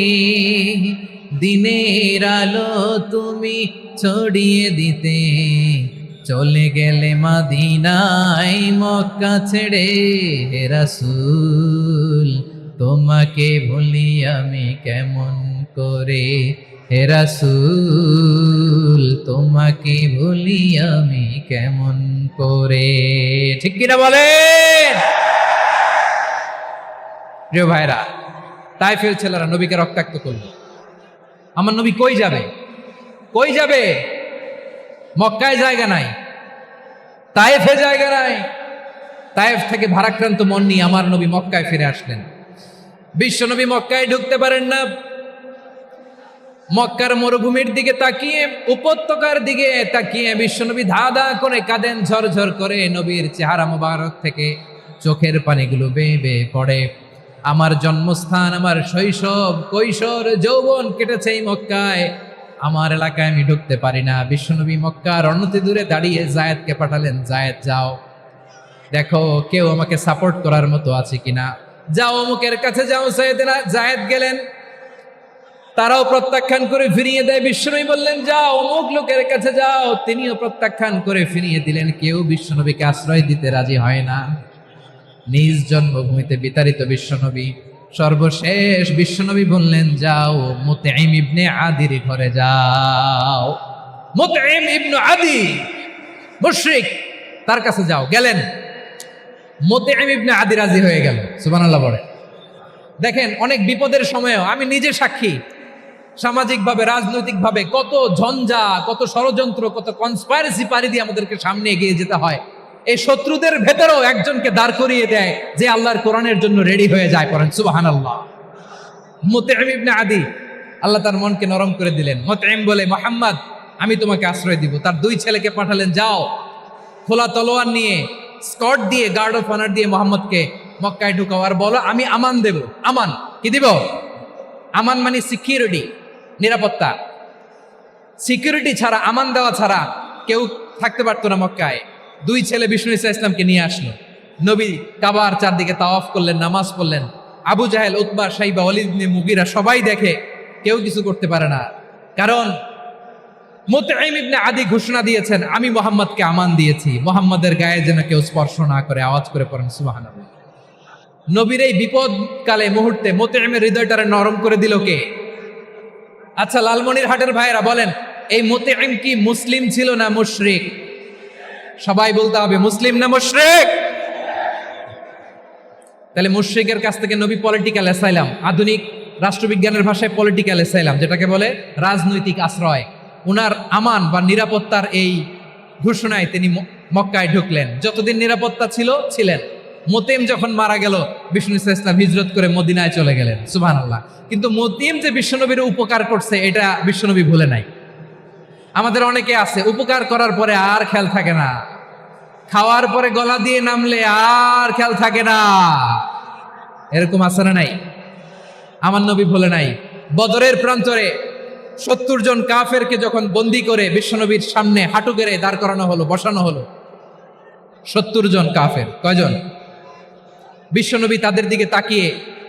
দিনের আলো তুমি ছড়িয়ে দিতে চলে গেলে মদিনায় মক্কা ছেড়ে। হে রাসূল তোমাকে ভুলি আমি কেমন করে, হে রাসূল তোমাকে ভুলি আমি কেমন করে। ঠিক কিনা বলেন? প্রিয় ভাইরা, তায়েফের ছেলেরা নবীকে রক্তাক্ত করলো। আমার নবী কই যাবে? কই যাবে? মক্কায় জায়গা নাই, তায়েফে জায়গা নাই। তায়েফ থেকে ভারাক্রান্ত মন নিয়ে আমার নবী মক্কায় ফিরে আসলেন। বিশ্ব নবী মক্কায় ঢুকতে পারেন না। মক্কার মরুভূমির দিকে তাকিয়ে, উপত্যকার দিকে তাকিয়ে বিশ্বনবী ধা ধা করে কাঁদেন, ঝরঝর করে। নবীর চেহারা মোবারক থেকে চোখের পানিগুলো বেয়ে বেয়ে পড়ে। আমার জন্মস্থান, আমার শৈশব, কৈশোর, যৌবন কেটেছে এই মক্কায়। আমার এলাকায় আমি ঢুকতে পারি না। বিশ্বনবী মক্কার অনতি দূরে দাঁড়িয়ে জায়েদকে পাঠালেন, জায়েদ যাও দেখো কেউ আমাকে সাপোর্ট করার মতো আছে কিনা, যাও অমুকের কাছে যাও। জায়েদ গেলেন, তারাও প্রত্যাখ্যান করে ফিরিয়ে দেয়। বিশ্বনবী বললেন যাও অমুক লোকের কাছে যাও, তিনিও প্রত্যাখ্যান করে ফিরিয়ে দিলেন। কেউ বিশ্বনবীকে আশ্রয় দিতে রাজি হয় না। নিজ জন্মভূমিতে বিতাড়িত বিশ্বনবী, সর্বশেষ বিশ্বনবী বললেন যাও মুতঈম ইবনে আদির ঘরে যাও। মুতঈম ইবনে আদি মুশরিক, তার কাছে যাও। গেলেন, মুতঈম ইবনে আদি রাজি হয়ে গেল। সুবহানাল্লাহ বলে। দেখেন, অনেক বিপদের সময়ও আমি নিজে সাক্ষী, সামাজিকভাবে, রাজনৈতিকভাবে কত ঝঞ্ঝা, কত ষড়যন্ত্র, কত কনস্পাইরেসি পাড়ি দিয়ে আমাদেরকে সামনে এগিয়ে যেতে হয়। এই শত্রুদের ভেতরেও একজনকে দাঁড় করিয়ে দেয় যে আল্লাহর কোরআনের জন্য রেডি হয়ে যায়। পড়েন সুবহানাল্লাহ। মুতঈম ইবনে আদি, আল্লাহ তার মনকে নরম করে দিলেন। মুতঈম বলে, মুহাম্মদ আমি তোমাকে আশ্রয় দিব। তার দুই ছেলেকে পাঠালেন, যাও খোলা তলোয়ার নিয়ে, স্কট দিয়ে, গার্ড অফ অনার দিয়ে মুহাম্মদকে মক্কায় ঢুকাও আর বলো আমি আমান দেব। আমান কি দিব? আমান মানে সিকিউরিটি, নিরাপত্তা। সিকিউরিটি ছাড়া, আমান দেওয়া ছাড়া কেউ থাকতে পারতো না মক্কায়। দুই ছেলে বিষ্ণু ইসা ইসলামকে নিয়ে আসলো। নবী কাবার চারদিকে তাওয়াফ করলেন, নামাজ পড়লেন। আবু জাহেল, উতবা, শাইবা, ওয়ালিদ ইবনে মুগীরা সবাই দেখে, কেউ কিছু করতে পারে না। কারণ মুতঈম ইবনে আদি ঘোষণা দিয়েছেন আমি মুহাম্মদকে আমান দিয়েছি, মুহাম্মদের গায়ে যেন কেউ স্পর্শ না করে। আওয়াজ করে পড়েন সুবহানাল্লাহ। নবীর এই বিপদকালে মুহূর্তে মুতঈমের হৃদয়টারে নরম করে দিল কে? আচ্ছা লালমনির হাটের ভাইয়েরা বলেন, এই মুতঈম কি মুসলিম ছিল না মুশরিক? সবাই বলতে হবে মুসলিম না মুশরিক? তাহলে মুশরিকের কাছ থেকে নবী পলিটিক্যাল অ্যাসাইলাম, আধুনিক রাষ্ট্রবিজ্ঞানের ভাষায় পলিটিক্যাল অ্যাসাইলাম, যেটাকে বলে রাজনৈতিক আশ্রয়, উনার আমান বা নিরাপত্তার এই ঘোষণায় তিনি মক্কায় ঢুকলেন। যতদিন নিরাপত্তা ছিল ছিলেন। মুতঈম যখন মারা গেল, বিষ্ণু ইসলাম হিজরত করে মদিনায় চলে গেলেন। সুবহানাল্লাহ। কিন্তু মুতঈম যে বিশ্বনবীর উপকার করছে এটা বিশ্বনবী ভুলে নাই। আমাদের অনেকে আছে উপকার করার পরে আর খেয়াল থাকে না, খাওয়ার পরে গলা দিয়ে নামলে আর খেয়াল থাকে না। এরকম আছে না নাই? আমার নবী ভুলে নাই। বদরের প্রান্তরে 70 জন কাফেরকে যখন বন্দী করে বিশ্বনবীর সামনে হাঁটু গেড়ে দাঁড় করানো হলো, বসানো হলো। 70 জন কাফের। কয়জন? বিশ্বনবী তাদের দিকে তাকিয়ে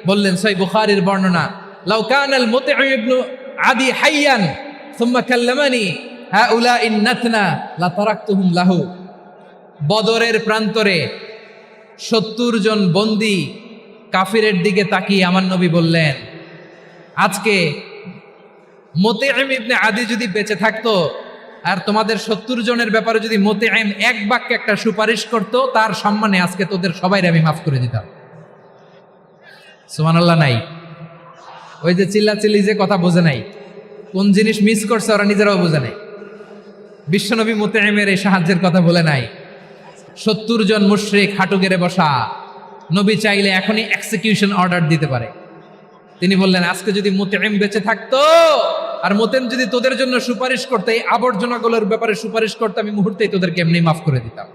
বললেন, সহিহ বুখারীর বর্ণনা, লাউ কানাল মুতঈম ইবনে আদি হাইয়ান সুম্মা কাল্লামানি হাউলাই নাতনা লা তারাকতুহুম লাহু। বদরের প্রান্তরে 70 জন বন্দী কাফিরের দিকে তাকিয়ে আমার নবী বললেন, আজকে মুতঈম ইবনে আদি যদি বেঁচে থাকতো আর তোমাদের 70 জনের ব্যাপারে যদি মুতঈম এক বাক্যে একটা সুপারিশ করত, তার সম্মানে আজকে তোদের সবাইকে আমি মাফ করে দিতাম। সুবহানাল্লাহ নাই? ওই যে চিল্লাচিল্লি যে কথা বোঝে নাই, কোন জিনিস মিস করছে ওরা নিজেরাও বোঝে নাই। বিশ্বনবী মুতঈমের এই সাহায্যের কথা বলে নাই। 70 জন মুশরিক হাঁটু গেড়ে বসা, নবী চাইলে এখনই এক্সিকিউশন অর্ডার দিতে পারে। তিনি বললেন, আজকে যদি মুতঈম বেঁচে থাকতো আর মুতঈম যদি তোদের জন্য সুপারিশ করতে, এই আবর্জনাগুলোর ব্যাপারে সুপারিশ করতে, আমি মুহূর্তেই তোদেরকে এমনি মাফ করে দিতাম।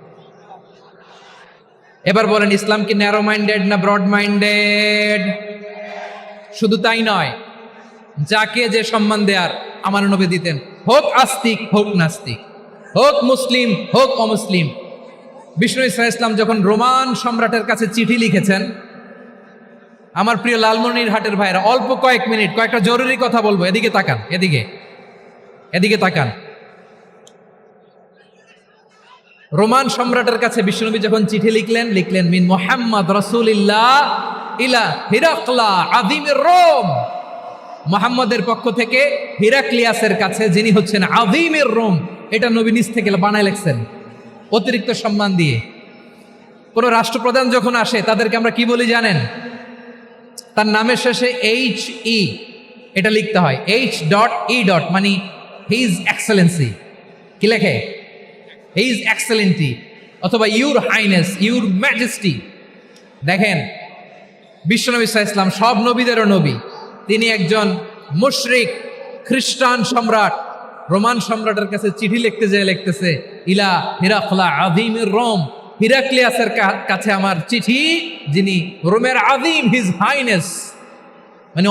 এবার বলেন, ইসলাম কি ন্যারো মাইন্ডেড না ব্রড মাইন্ডেড? শুধু তাই নয়, যাকে যে সম্মান দেয়ার আমার নবী দিতেন, হোক আস্তিক হোক নাস্তিক, হোক মুসলিম হোক অমুসলিম। বিষ্ণু ইসলাম যখন রোমান সম্রাটের কাছে চিঠি লিখেছেন, আমার প্রিয় লালমনিরহাটের ভাইরা, অল্প কয়েক মিনিট কয়েকটা জরুরি কথা বলবো, এদিকে তাকান, এদিকে তাকান। রোমান সম্রাটের কাছে বিশ্বনবী যখন চিঠি লিখলেন মিন মুহাম্মদ রাসূলিল্লাহ ইলা হিরাকলা আযীমির রোম। মুহাম্মদের পক্ষ থেকে হিরাক্লিয়াসের কাছে, যিনি হচ্ছেন আযীমির রোম। এটা নবী নিজ থেকে বানায় লিখছেন অতিরিক্ত সম্মান দিয়ে। কোন রাষ্ট্রপ্রধান যখন আসে তাদেরকে আমরা কি বলি জানেন? তার নামের শেষে HE এটা লিখতে হয়, H.E. মানে হিজ এক্সেলেন্সি। কি লেখে? হিজ এক্সেলেন্টি, অথবা ইউর হাইনেস, ইউর ম্যাজেস্টি। দেখেন, বিশ্বনবী সাল্লাল্লাহু আলাইহি ওয়াসাল্লাম সব নবীদেরও নবী। তিনি একজন মুশরিক খ্রিস্টান সম্রাট, রোমান সম্রাটের কাছে চিঠি লিখতে যেয়ে লিখতেছে, ইলা হিরাকলা আযীমির রোম, হিরাক্লিয়াসের কাছে আমার চিঠি, যিনি রোমের আযীম, হিজ হাইনেস, মানে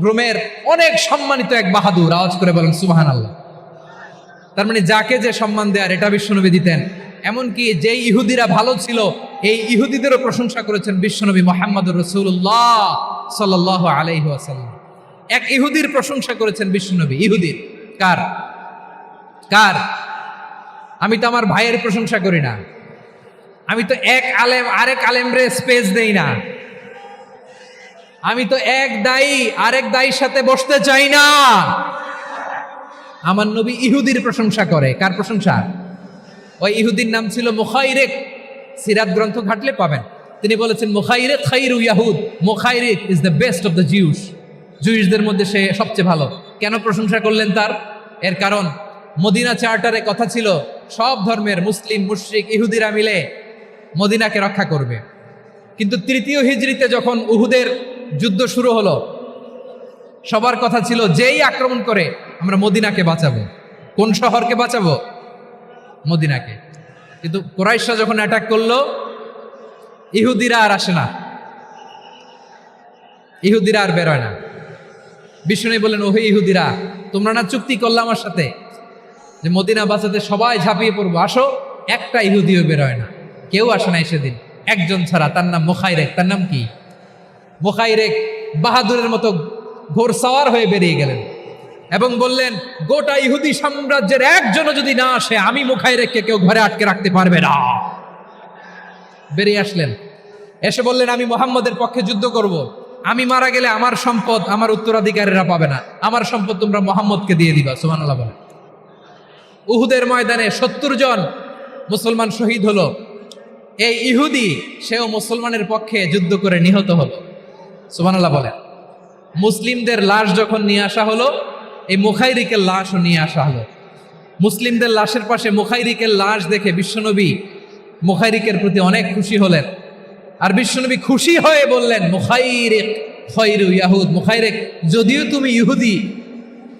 রোমের অনেক সম্মানিত এক বাহাদুর। আওয়াজ করে বলেন সুবহানাল্লাহ। তার মানে যাকে যে সম্মান দেয়ার এটা বিশ্বনবী দিতেন। এমনকি যে ইহুদিরা ভালো ছিল, এই ইহুদিদেরও প্রশংসা করেছেন বিশ্বনবী মুহাম্মদুর রাসূলুল্লাহ সাল্লাল্লাহু আলাইহি ওয়াসাল্লাম। এক ইহুদির প্রশংসা করেছেন বিশ্বনবী। ইহুদির কার? আমি তো আমার ভাইয়ের প্রশংসা করি না, আমি তো এক আলেম আরেক আলেমরে স্পেস দেই না, আমি তো এক দায়ী আরেক দায়ীর সাথে বসতে চাই না। আমার নবী ইহুদির প্রশংসা করে। কার প্রশংসা? ওই ইহুদির নাম ছিল মুখাইরিক। সিরাত গ্রন্থ ঘাটলে পাবেন। তিনি বলেছেন, মুখাইরিক খাইরু ইয়াহুদ, Mukhayriq is the best of the Jews. জুইশদের মধ্যে সে সবচেয়ে ভালো। কেন প্রশংসা করলেন তার? এর কারণ মদিনা চার্টারে কথা ছিল, সব ধর্মের মুসলিম মুশরিক ইহুদিরা মিলে মদিনাকে রক্ষা করবে। কিন্তু 3য় হিজরিতে যখন উহুদের যুদ্ধ শুরু হলো, সবার কথা ছিল, যেই আক্রমণ করে আমরা মদিনাকে বাঁচাবো। কোন শহরকে বাঁচাবো? মদিনাকে। কিন্তু কুরাইশরা যখন অ্যাটাক করলো, ইহুদিরা আর আসে না, ইহুদিরা আর বেরোয় না। বিষ্ণু বললেন, ওহে ইহুদিরা, তোমরা না চুক্তি করলে আমার সাথে যে মদিনা বাঁচাতে সবাই ঝাঁপিয়ে পড়বো, আসো। একটা ইহুদিও বেরোয় না, কেউ আসে নাই সেদিন, একজন ছাড়া। তার নাম মুখাইরেক। তার নাম কি? মুখাইরেক বাহাদুরের মতো ঘোড়সাওয়ার হয়ে বেরিয়ে গেলেন এবং বললেন, গোটা ইহুদি সাম্রাজ্যের একজনও যদি না আসে, আমি মুখাইরেককে কেউ ঘরে আটকে রাখতে পারবে না। বেরিয়ে আসলেন, এসে বললেন, আমি মুহাম্মদের পক্ষে যুদ্ধ করব। আমি মারা গেলে আমার সম্পদ আমার উত্তরাধিকারীরা পাবে না, আমার সম্পদ তোমরা মুহাম্মদকে দিয়ে দিবা। সুবহানাল্লাহ বলে। উহুদের ময়দানে 70 জন মুসলমান শহীদ হলো। এই ইহুদি, সেও মুসলমানের পক্ষে যুদ্ধ করে নিহত হলো। সুবহানাল্লাহ বলে। মুসলিমদের লাশ যখন নিয়ে আসা হলো, এই মুখাইরিকের লাশও নিয়ে আসা হলো। মুসলিমদের লাশের পাশে মুখাইরিকের লাশ দেখে বিশ্বনবী মুখাইরিকের প্রতি অনেক খুশি হলেন। আর বিশ্বনবী খুশি হয়ে বললেন, মুখাইরিক খায়রু ইয়াহুদ, মুখাইরিক যদিও তুমি ইহুদি,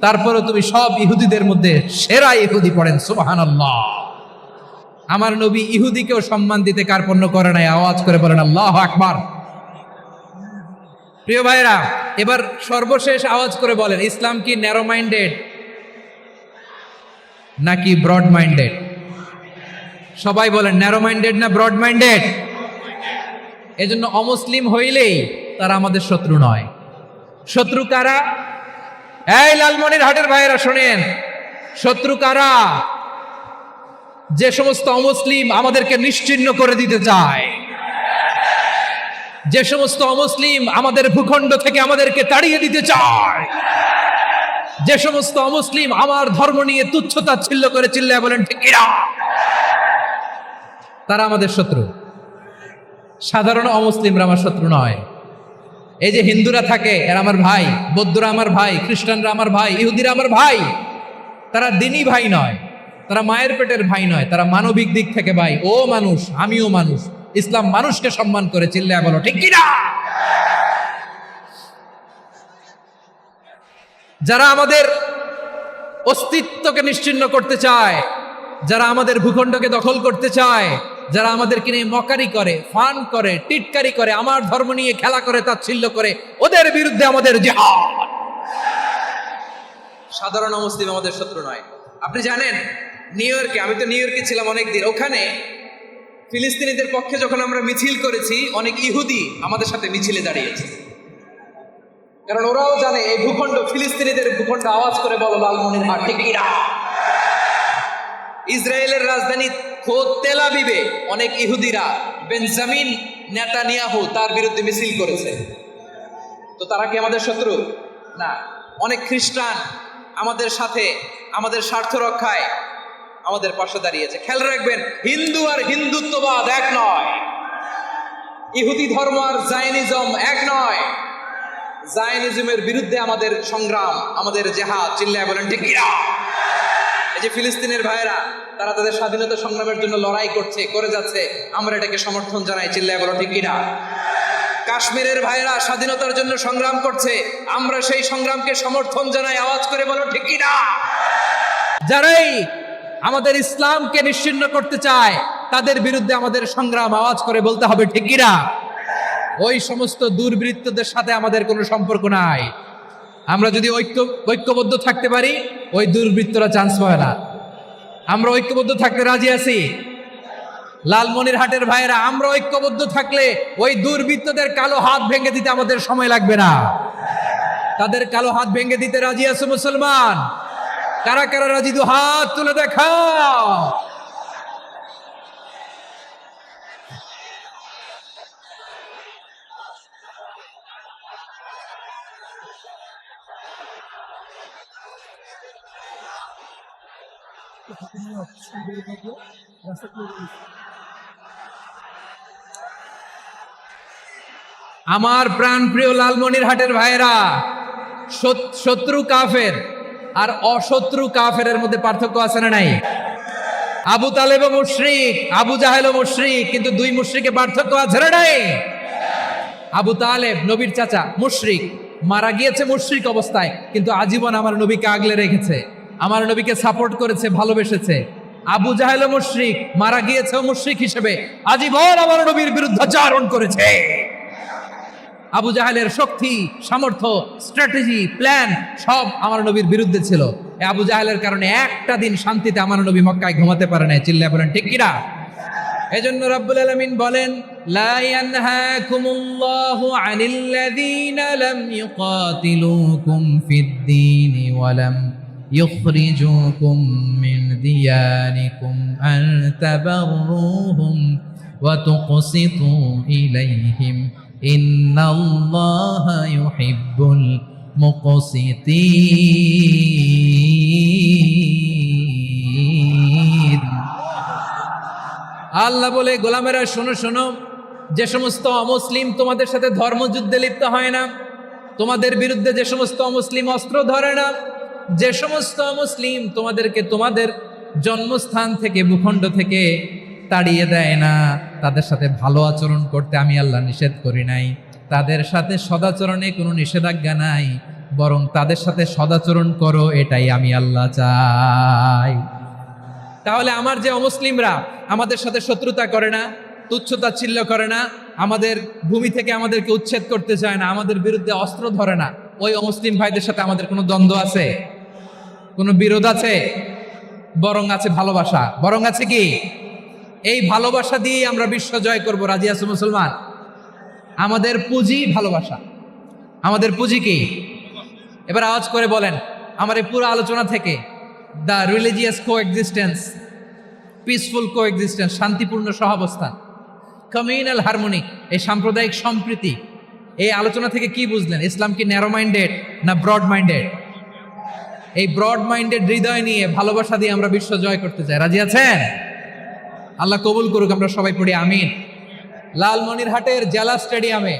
তারপরে তুমি সব ইহুদিদের মধ্যে সেরা ইহুদি। পড়েন সুবহানাল্লাহ। আমার নবী ইহুদিকেও সম্মান দিতে কার্পণ্য করে নাই। আওয়াজ করে বলেন আল্লাহু আকবার। প্রিয় ভাইরা, এবার সর্বশেষ আওয়াজ করে বলেন, ইসলাম কি ন্যারো মাইন্ডেড নাকি ব্রড মাইন্ডেড? সবাই বলেন, ন্যারো মাইন্ডেড না ব্রড মাইন্ডেড? এজন্য অমুসলিম হইলেই তারা আমাদের শত্রু নয়। শত্রু কারা? এই লালমনিরহাটের ভাইয়েরা শোনেন, শত্রু কারা? যে সমস্ত অমুসলিম আমাদেরকে নিশ্চিহ্ন করে দিতে চায়, যে সমস্ত অমুসলিম আমাদের ভূখণ্ড থেকে আমাদেরকে তাড়িয়ে দিতে চায়, যে সমস্ত অমুসলিম আমার ধর্ম নিয়ে তুচ্ছতাচ্ছিল্য করে চিল্লায় বলেন ঠিক কিনা, তারা আমাদের শত্রু। সাধারণ অমুসলিমরা আমার শত্রু নয়। এই যে হিন্দুরা থাকে এরা আমার ভাই, বৌদ্ধরা আমার ভাই, খ্রিস্টানরা আমার ভাই, ইহুদিরা আমার ভাই। তারা দিনই ভাই নয়, তারা মায়ের পেটের ভাই নয়, তারা মানবিক দিক থেকে ভাই। ও মানুষ, আমিও মানুষ। ইসলাম মানুষকে সম্মান করে, চিল্লায় বলো ঠিক কিনা। যারা আমাদের অস্তিত্বকে নিশ্চিহ্ন করতে চায়, যারা আমাদের ভূখণ্ডকে দখল করতে চায়, যারা আমাদেরকে নিয়ে মকারি করে, ফান করে, টিটকারি করে, আমার ধর্ম নিয়ে খেলা করে, তাচ্ছিল্য করে, ওদের বিরুদ্ধে আমাদের জিহাদ। সাধারণ মুসলিম আমাদের শত্রু নয়। আপনি জানেন নিউ ইয়র্কে, আমি তো নিউ ইয়র্কে ছিলাম অনেকদিন, ওখানে ফিলিস্তিনিদের পক্ষে যখন আমরা মিছিল করেছি, অনেক ইহুদি আমাদের সাথে মিছিলে দাঁড়িয়েছে। কারণ ওরাও জানে এই ভূখণ্ড ফিলিস্তিনিদের ভূখণ্ড। আওয়াজ করে বলো লালমনিরহাট ঠিক কিনা। ইসরায়েলের রাজধানী খোদ তেল আবিবে অনেক ইহুদিরা বেঞ্জামিন নেতানিয়াহু তার বিরুদ্ধে মিছিল করেছে। তো তারা কি আমাদের শত্রু? না। অনেক খ্রিস্টান আমাদের সাথে আমাদের স্বার্থ রক্ষায় আমাদের পাশে দাঁড়িয়েছে। খেয়াল রাখবেন, হিন্দু আর হিন্দুত্ববাদ এক নয়, ইহুদি ধর্ম আর জায়নিজম এক নয়। জায়নিজমের বিরুদ্ধে আমাদের সংগ্রাম, আমাদের জেহাদ, চিল্লায় বলেন ঠিক কিনা। এই যে ফিলিস্তিনের ভাইয়েরা, তারা তাদের স্বাধীনতা সংগ্রামের জন্য লড়াই করছে, করে যাচ্ছে, আমরা এটাকে সমর্থন জানাই, চিল্লায় বলো ঠিক কিনা। কাশ্মীরের ভাইয়েরা স্বাধীনতার জন্য সংগ্রাম করছে, আমরা সেই সংগ্রামকে সমর্থন জানাই, আওয়াজ করে বলো ঠিক কিনা। যারাই আমাদের ইসলামকে নিশ্চিহ্ন করতে চায় তাদের বিরুদ্ধে আমাদের সংগ্রাম, আওয়াজ করে বলতে হবে ঠিক কিনা। ওই সমস্ত দুর্বৃত্তদের সাথে আমাদের কোনো সম্পর্ক নাই। আমরা যদি ঐক্যবদ্ধ থাকতে পারি, ওই দুর্বৃত্তরা চান্স পায় না। আমরা ঐক্যবদ্ধ থাকতে রাজি আছি। লালমনিরহাটের ভাইয়েরা, আমরা ঐক্যবদ্ধ থাকলে ওই দুর্বৃত্তদের কালো হাত ভেঙে দিতে আমাদের সময় লাগবে না। তাদের কালো হাত ভেঙে দিতে রাজি আছে মুসলমান? কারা কারা রাজি? দু হাত তুলে দেখাও। আমার প্রাণ প্রিয় লালমনিরহাটের ভাইয়েরা, শত্রু কাফের আর অশত্রু কাফেরের মধ্যে পার্থক্য আছে না নাই? আবু তালেব মুশরিক, আবু জাহেল মুশরিক, কিন্তু দুই মুশরিকে পার্থক্য আছে না নাই? আবু তালেব নবীর চাচা, মুশরিক, মারা গিয়েছে মুশরিক অবস্থায়, কিন্তু আজীবন আমার নবীকে আগলে রেখেছে, আমার নবীকে সাপোর্ট করেছে, ভালোবেসেছে। আবু জাহেল মুশরিক, মারা গিয়েছে মুশরিক হিসেবে, আজীবন আমার নবীর বিরুদ্ধাচরণ করেছে। আবু জাহেলের শক্তি, সামর্থ্য, স্ট্র্যাটেজি, প্ল্যান সব আমার নবীর বিরুদ্ধে ছিল। আবু জাহেলের কারণে একটা দিন শান্তিতে আমার নবী মক্কায় ঘুমাতে পারে নাই, চিল্লায় বলেন ঠিক কিনা। এজন্য রব্বুল আলামিন বলেন, লা ইয়ানহাকুমুল্লাহু আনিল্লাযীনা লাম ইউকাতিলুকুম ফিদ-দীনি ওয়া লাম ইখরিজুকুম মিন দিয়ারিকুম আন তাবাররুহুম ওয়া তুকসিতু ইলাইহিম ইন্নাল্লাহা ইউহিব্বুল মুকসিতিন। আল্লাহ বলে, গোলামেরা শোনো শোনো, যে সমস্ত অমুসলিম তোমাদের সাথে ধর্মযুদ্ধে লিপ্ত হয় না, তোমাদের বিরুদ্ধে যে সমস্ত অমুসলিম অস্ত্র ধরে না, যে সমস্ত অমুসলিম তোমাদেরকে তোমাদের জন্মস্থান থেকে, ভূখণ্ড থেকে তাড়িয়ে দেয় না, তাদের সাথে ভালো আচরণ করতে আমি আল্লাহ নিষেধ করি নাই। তাদের সাথে সদাচরণে কোনো নিষেধাজ্ঞা নাই, বরং তাদের সাথে সদাচরণ করো, এটাই আমি আল্লাহ চাই। তাহলে আমার যে অমুসলিমরা আমাদের সাথে শত্রুতা করে না, তুচ্ছতাচ্ছিল্য করে না, আমাদের ভূমি থেকে আমাদেরকে উচ্ছেদ করতে চায় না, আমাদের বিরুদ্ধে অস্ত্র ধরে না, ওই অমুসলিম ভাইদের সাথে আমাদের কোনো দ্বন্দ্ব আছে? কোনো বিরোধ আছে? বরং আছে ভালোবাসা। বরং আছে কি? এই ভালোবাসা দিয়েই আমরা বিশ্ব জয় করব। রাজি আছো মুসলমান? আমাদের পুঁজি ভালোবাসা। আমাদের পুঁজি কি? এবার আওয়াজ করে বলেন, আমার এই পুরো আলোচনা থেকে the religious coexistence, peaceful coexistence, শান্তিপূর্ণ সহাবস্থান, কমিউনাল হারমোনি, এই সাম্প্রদায়িক সম্প্রীতি, এই আলোচনা থেকে কি বুঝলেন? ইসলাম কি ন্যারো মাইন্ডেড না ব্রড মাইন্ডেড? এই ব্রড মাইন্ডেড হৃদয় নিয়ে, ভালোবাসা দিয়ে আমরা বিশ্ব জয় করতে চাই। রাজি আছেন? আল্লাহ কবুল করুক, আমরা সবাই পড়ি আমিন। লালমনিরহাটের জেলা স্টেডিয়ামে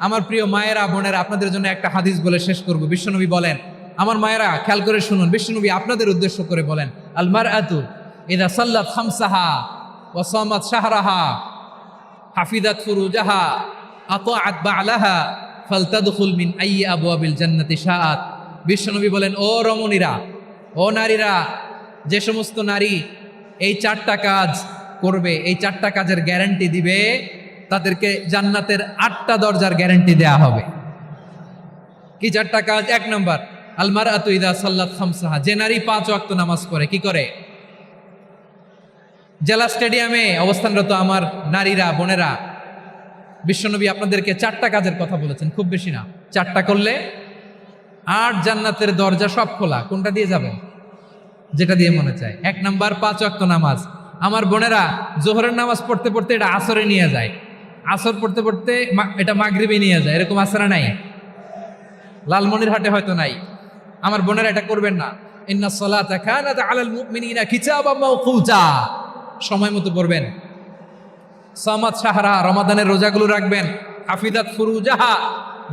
আমার প্রিয় মায়েরা, বোনেরা, আপনাদের জন্য একটা হাদিস বলে শেষ করব। বিশ্বনবী বলেন, আমার মায়েরা খেয়াল করে শুনুন, বিশ্বনবী আপনাদের উদ্দেশ্য করে বলেন, আল মারআতু ইযা সাল্লাত খামসাহা ওয়া সামাত শাহরাহা হাফিজাত ফুরুজাহা আতাআত বা'লাহা ফালতাদখুল মিন আইয়ি আবওয়াবিল জান্নাতি শাআত। বিশ্বনবী বলেন, ও রমণীরা, ও নারীরা, যে সমস্ত নারী এই 4টা কাজ করবে, এই 4টা কাজের গ্যারান্টি দিবে, তাদেরকে জান্নাতের 8টা দরজার গ্যারান্টি দেয়া হবে। কি 4টা কাজ? 1 নম্বর, আল মারআতু ইযা সাল্লাত খামসাহা, যে নারী 5 ওয়াক্ত নামাজ পড়ে। কি করে? জেলা স্টেডিয়ামে অবস্থানরত আমার নারীরা, বোনেরা, বিশ্বনবী আপনাদেরকে 4টা কাজের কথা বলেছেন, খুব বেশি না। 4টা করলে 8 জান্নাতের দরজা সব খোলা। কোনটা দিয়ে যাবেন? যেটা দিয়ে মনে চায়। 1 নাম্বার 5 ওয়াক্ত নামাজ। আমার বোনেরা জোহরের নামাজ পড়তে পড়তে এটা আসরে নিয়ে যায়, আসর পড়তে পড়তে এটা মাগরিবে নিয়ে যায়। এরকম আসরা নাই? লালমনিরহাটে হয়তো নাই। আমার বোনেরা এটা করবেন না। ইন্নাস সালাতা কানাত আলাল মুমিনিনা কিতাবাম মাওকুতা, সময় মতো পড়বেন। সামাত শাহরা, রমাদানের রোজাগুলো রাখবেন। হাফিজাত ফুরুজাহা,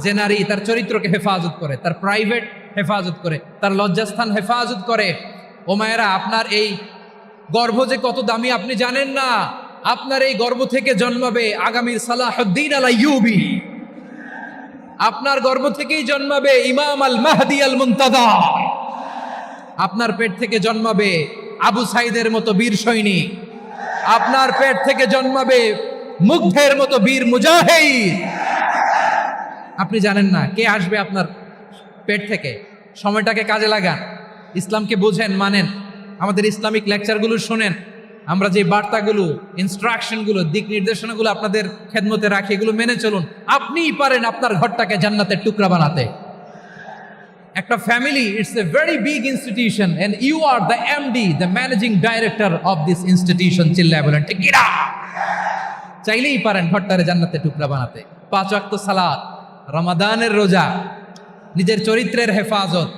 যে নারী তার চরিত্রকে হেফাজত করে, তার প্রাইভেট হেফাজত করে, তার লজ্জাস্থান হেফাজত করে। ও মায়েরা, আপনার এই গর্ভ যে কত দামি আপনি জানেন না। আপনার এই গর্ভ থেকে জন্মাবে আগামীর সালাহুদ্দিন আল আইয়ুবী। আপনার গর্ভ থেকেই জন্মাবে ইমাম আল মাহদি আল মুনতাদা। আপনার পেট থেকে জন্মাবে আবু সাইদের মতো বীর সৈনিক। আপনার পেট থেকে জন্মাবে মুগ্ধের মতো বীর মুজাহিদ। আপনি জানেন না কে আসবে আপনার পেট থেকে। সময়টাকে কাজে লাগান, ইসলামকে বুঝেন, মানেন, আমাদের ইসলামিক লেকচারগুলো শোনেন। আমরা যে বার্তাগুলো, ইনস্ট্রাকশনগুলো, দিক নির্দেশনাগুলো আপনাদের খেদমতে রাখি, এগুলো মেনে চলুন। আপনিই পারেন আপনার ঘরটাকে জান্নাতের টুকরা বানাতে। একটা family, it's a very big institution and you are the MD, the managing director of this institution. চিল্লায় বলেন ঠিক কিনা? চাইলেই পারেন ঘরটারে জান্নাতের টুকরা বানাতে। 5 ওয়াক্ত সালাত, রমাদানের রোজা, নিজের চরিত্রের হেফাজত,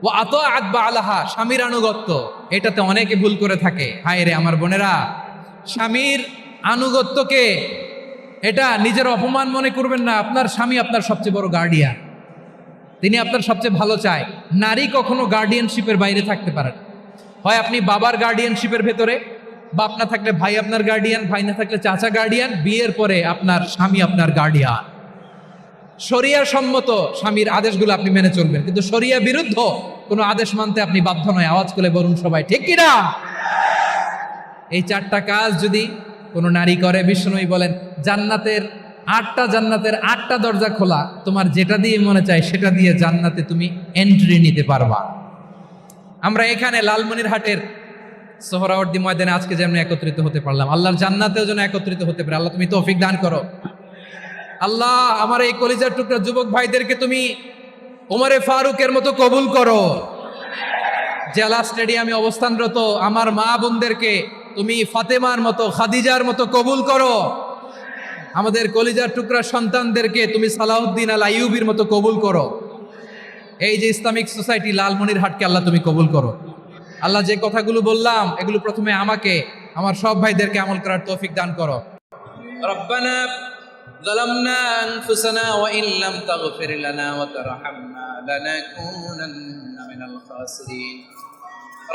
ও আতাআত বা'লাহা, স্বামীর আনুগত্য। এটাতে অনেকে ভুল করে থাকে। হায় রে আমার বোনেরা, স্বামীর আনুগত্যকে এটা নিজের অপমান মনে করবেন না। আপনার স্বামী আপনার সবচেয়ে বড় গার্ডিয়ান, তিনি আপনার সবচেয়ে ভালো চায়। নারী কখনো গার্ডিয়ানশিপের বাইরে থাকতে পারে না। হয় আপনি বাবার গার্ডিয়ানশিপের ভেতরে, বাপ না থাকলে ভাই আপনার গার্ডিয়ান, ভাই না থাকলে চাচা গার্ডিয়ান, বিয়ের পরে আপনার স্বামী আপনার গার্ডিয়ান। শরিয়া সম্মত স্বামীর আদেশগুলো আপনি মেনে চলবেন, কিন্তু শরিয়া বিরুদ্ধ কোনো আদেশ মানতে আপনি বাধ্য নয়। আওয়াজ করে বলুন সবাই ঠিক কিনা? এই 4টা কাজ যদি কোনো নারী করে, বিশ্বনবী বলেন জান্নাতের 8টা দরজা খোলা। তোমার যেটা দিয়ে মনে চায় সেটা দিয়ে জান্নাতে তুমি এন্ট্রি নিতে পারবা। আমরা এখানে লালমনিরহাটের সোহরাওয়ার্দী ময়দানে আজকে যেমন একত্রিত হতে পারলাম, আল্লাহর জান্নাতেও যেন একত্রিত হতে পারে। আল্লাহ তুমি তৌফিক দান করো। আল্লাহ আমার এই কলিজার টুকরা যুবক ভাইদেরকে তুমি ওমরে ফারুকের মতো কবুল করো। জেলা স্টেডিয়ামে অবস্থানরত আমার মা বোনদেরকে তুমি ফাতেমার মতো, খাদিজার মতো কবুল করো। আমাদের কলিজার টুকরা সন্তানদেরকে তুমি সালাউদ্দিন আল আইয়ুবীর মতো কবুল করো। এই যে ইসলামিক সোসাইটি লালমনিরহাটকে আল্লাহ তুমি কবুল করো। আল্লাহ যে কথাগুলো বললাম এগুলো প্রথমে আমাকে, আমার সব ভাইদেরকে আমল করার তৌফিক দান করো। রব্বানা যালামনা আনফুসানা ওয়া ইন লাম তাগফির লানা ওয়া তারহামনা লানাকুনান্না মিনাল খাসিরিন।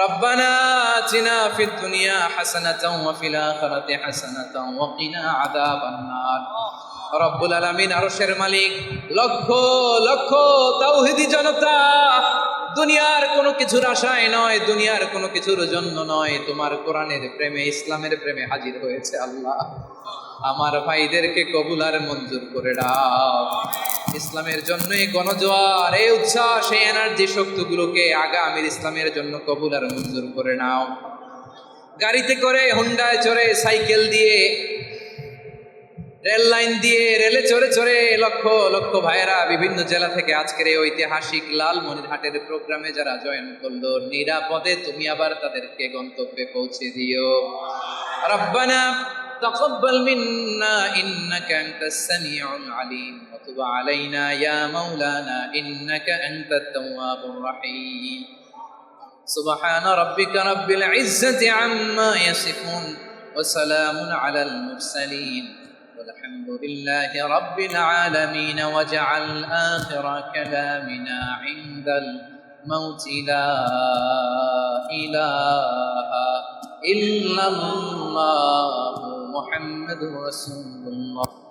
রব্বানা আতিনা ফিদ দুনিয়া হাসানাতাও ওয়া ফিল আখিরাতি হাসানাতাও ওয়া কিনা আযাবান নার। রব্বুল আলামিন আরশের মালিক, লক্ষ লক্ষ তাওহীদি জনতা দুনিয়ার কোনো কিছুর আশায় নয়, দুনিয়ার কোনো কিছুর জন্য নয়, তোমার কোরআনের প্রেমে, ইসলামের প্রেমে হাজির হয়েছে। আল্লাহ আমার ভাইদেরকে কবুল আর মঞ্জুর করে দাও। ইসলামের জন্য এই গণজোয়ার, এই উচ্ছ্বাস, এই এনার্জি শক্তিগুলোকে আগামীর ইসলামের জন্য কবুল আর মঞ্জুর করে নাও। গাড়িতে করে, হুন্ডায় চড়ে, সাইকেল দিয়ে রেল লাইন দিয়ে রেলে চড়ে চড়ে লক্ষ লক্ষ ভাইয়েরা বিভিন্ন জেলা থেকে আজকের এই ঐতিহাসিক লালমনিরহাটের প্রোগ্রামে যারা জয়েন করলো, নিরাপদে তুমি আবার তাদেরকে গন্তব্যে পৌঁছে দিও। রব্বানা তাকাব্বাল মিন্না ইন্নাকা আনতাস সামিউল আলিম ওয়া তুব আলাইনা ইয়া মাওলানা ইন্নাকা আনতাত তাওয়াবুর রহিম। সুবহান রাব্বিকা রাব্বিল ইজ্জাতি আম্মা ইয়াসিফুন ওয়া সালামুন আলাল মুরসালিন والحمد لله رب العالمين. واجعل آخر كلامنا عند الموت لا إله إلا الله محمد رسول الله.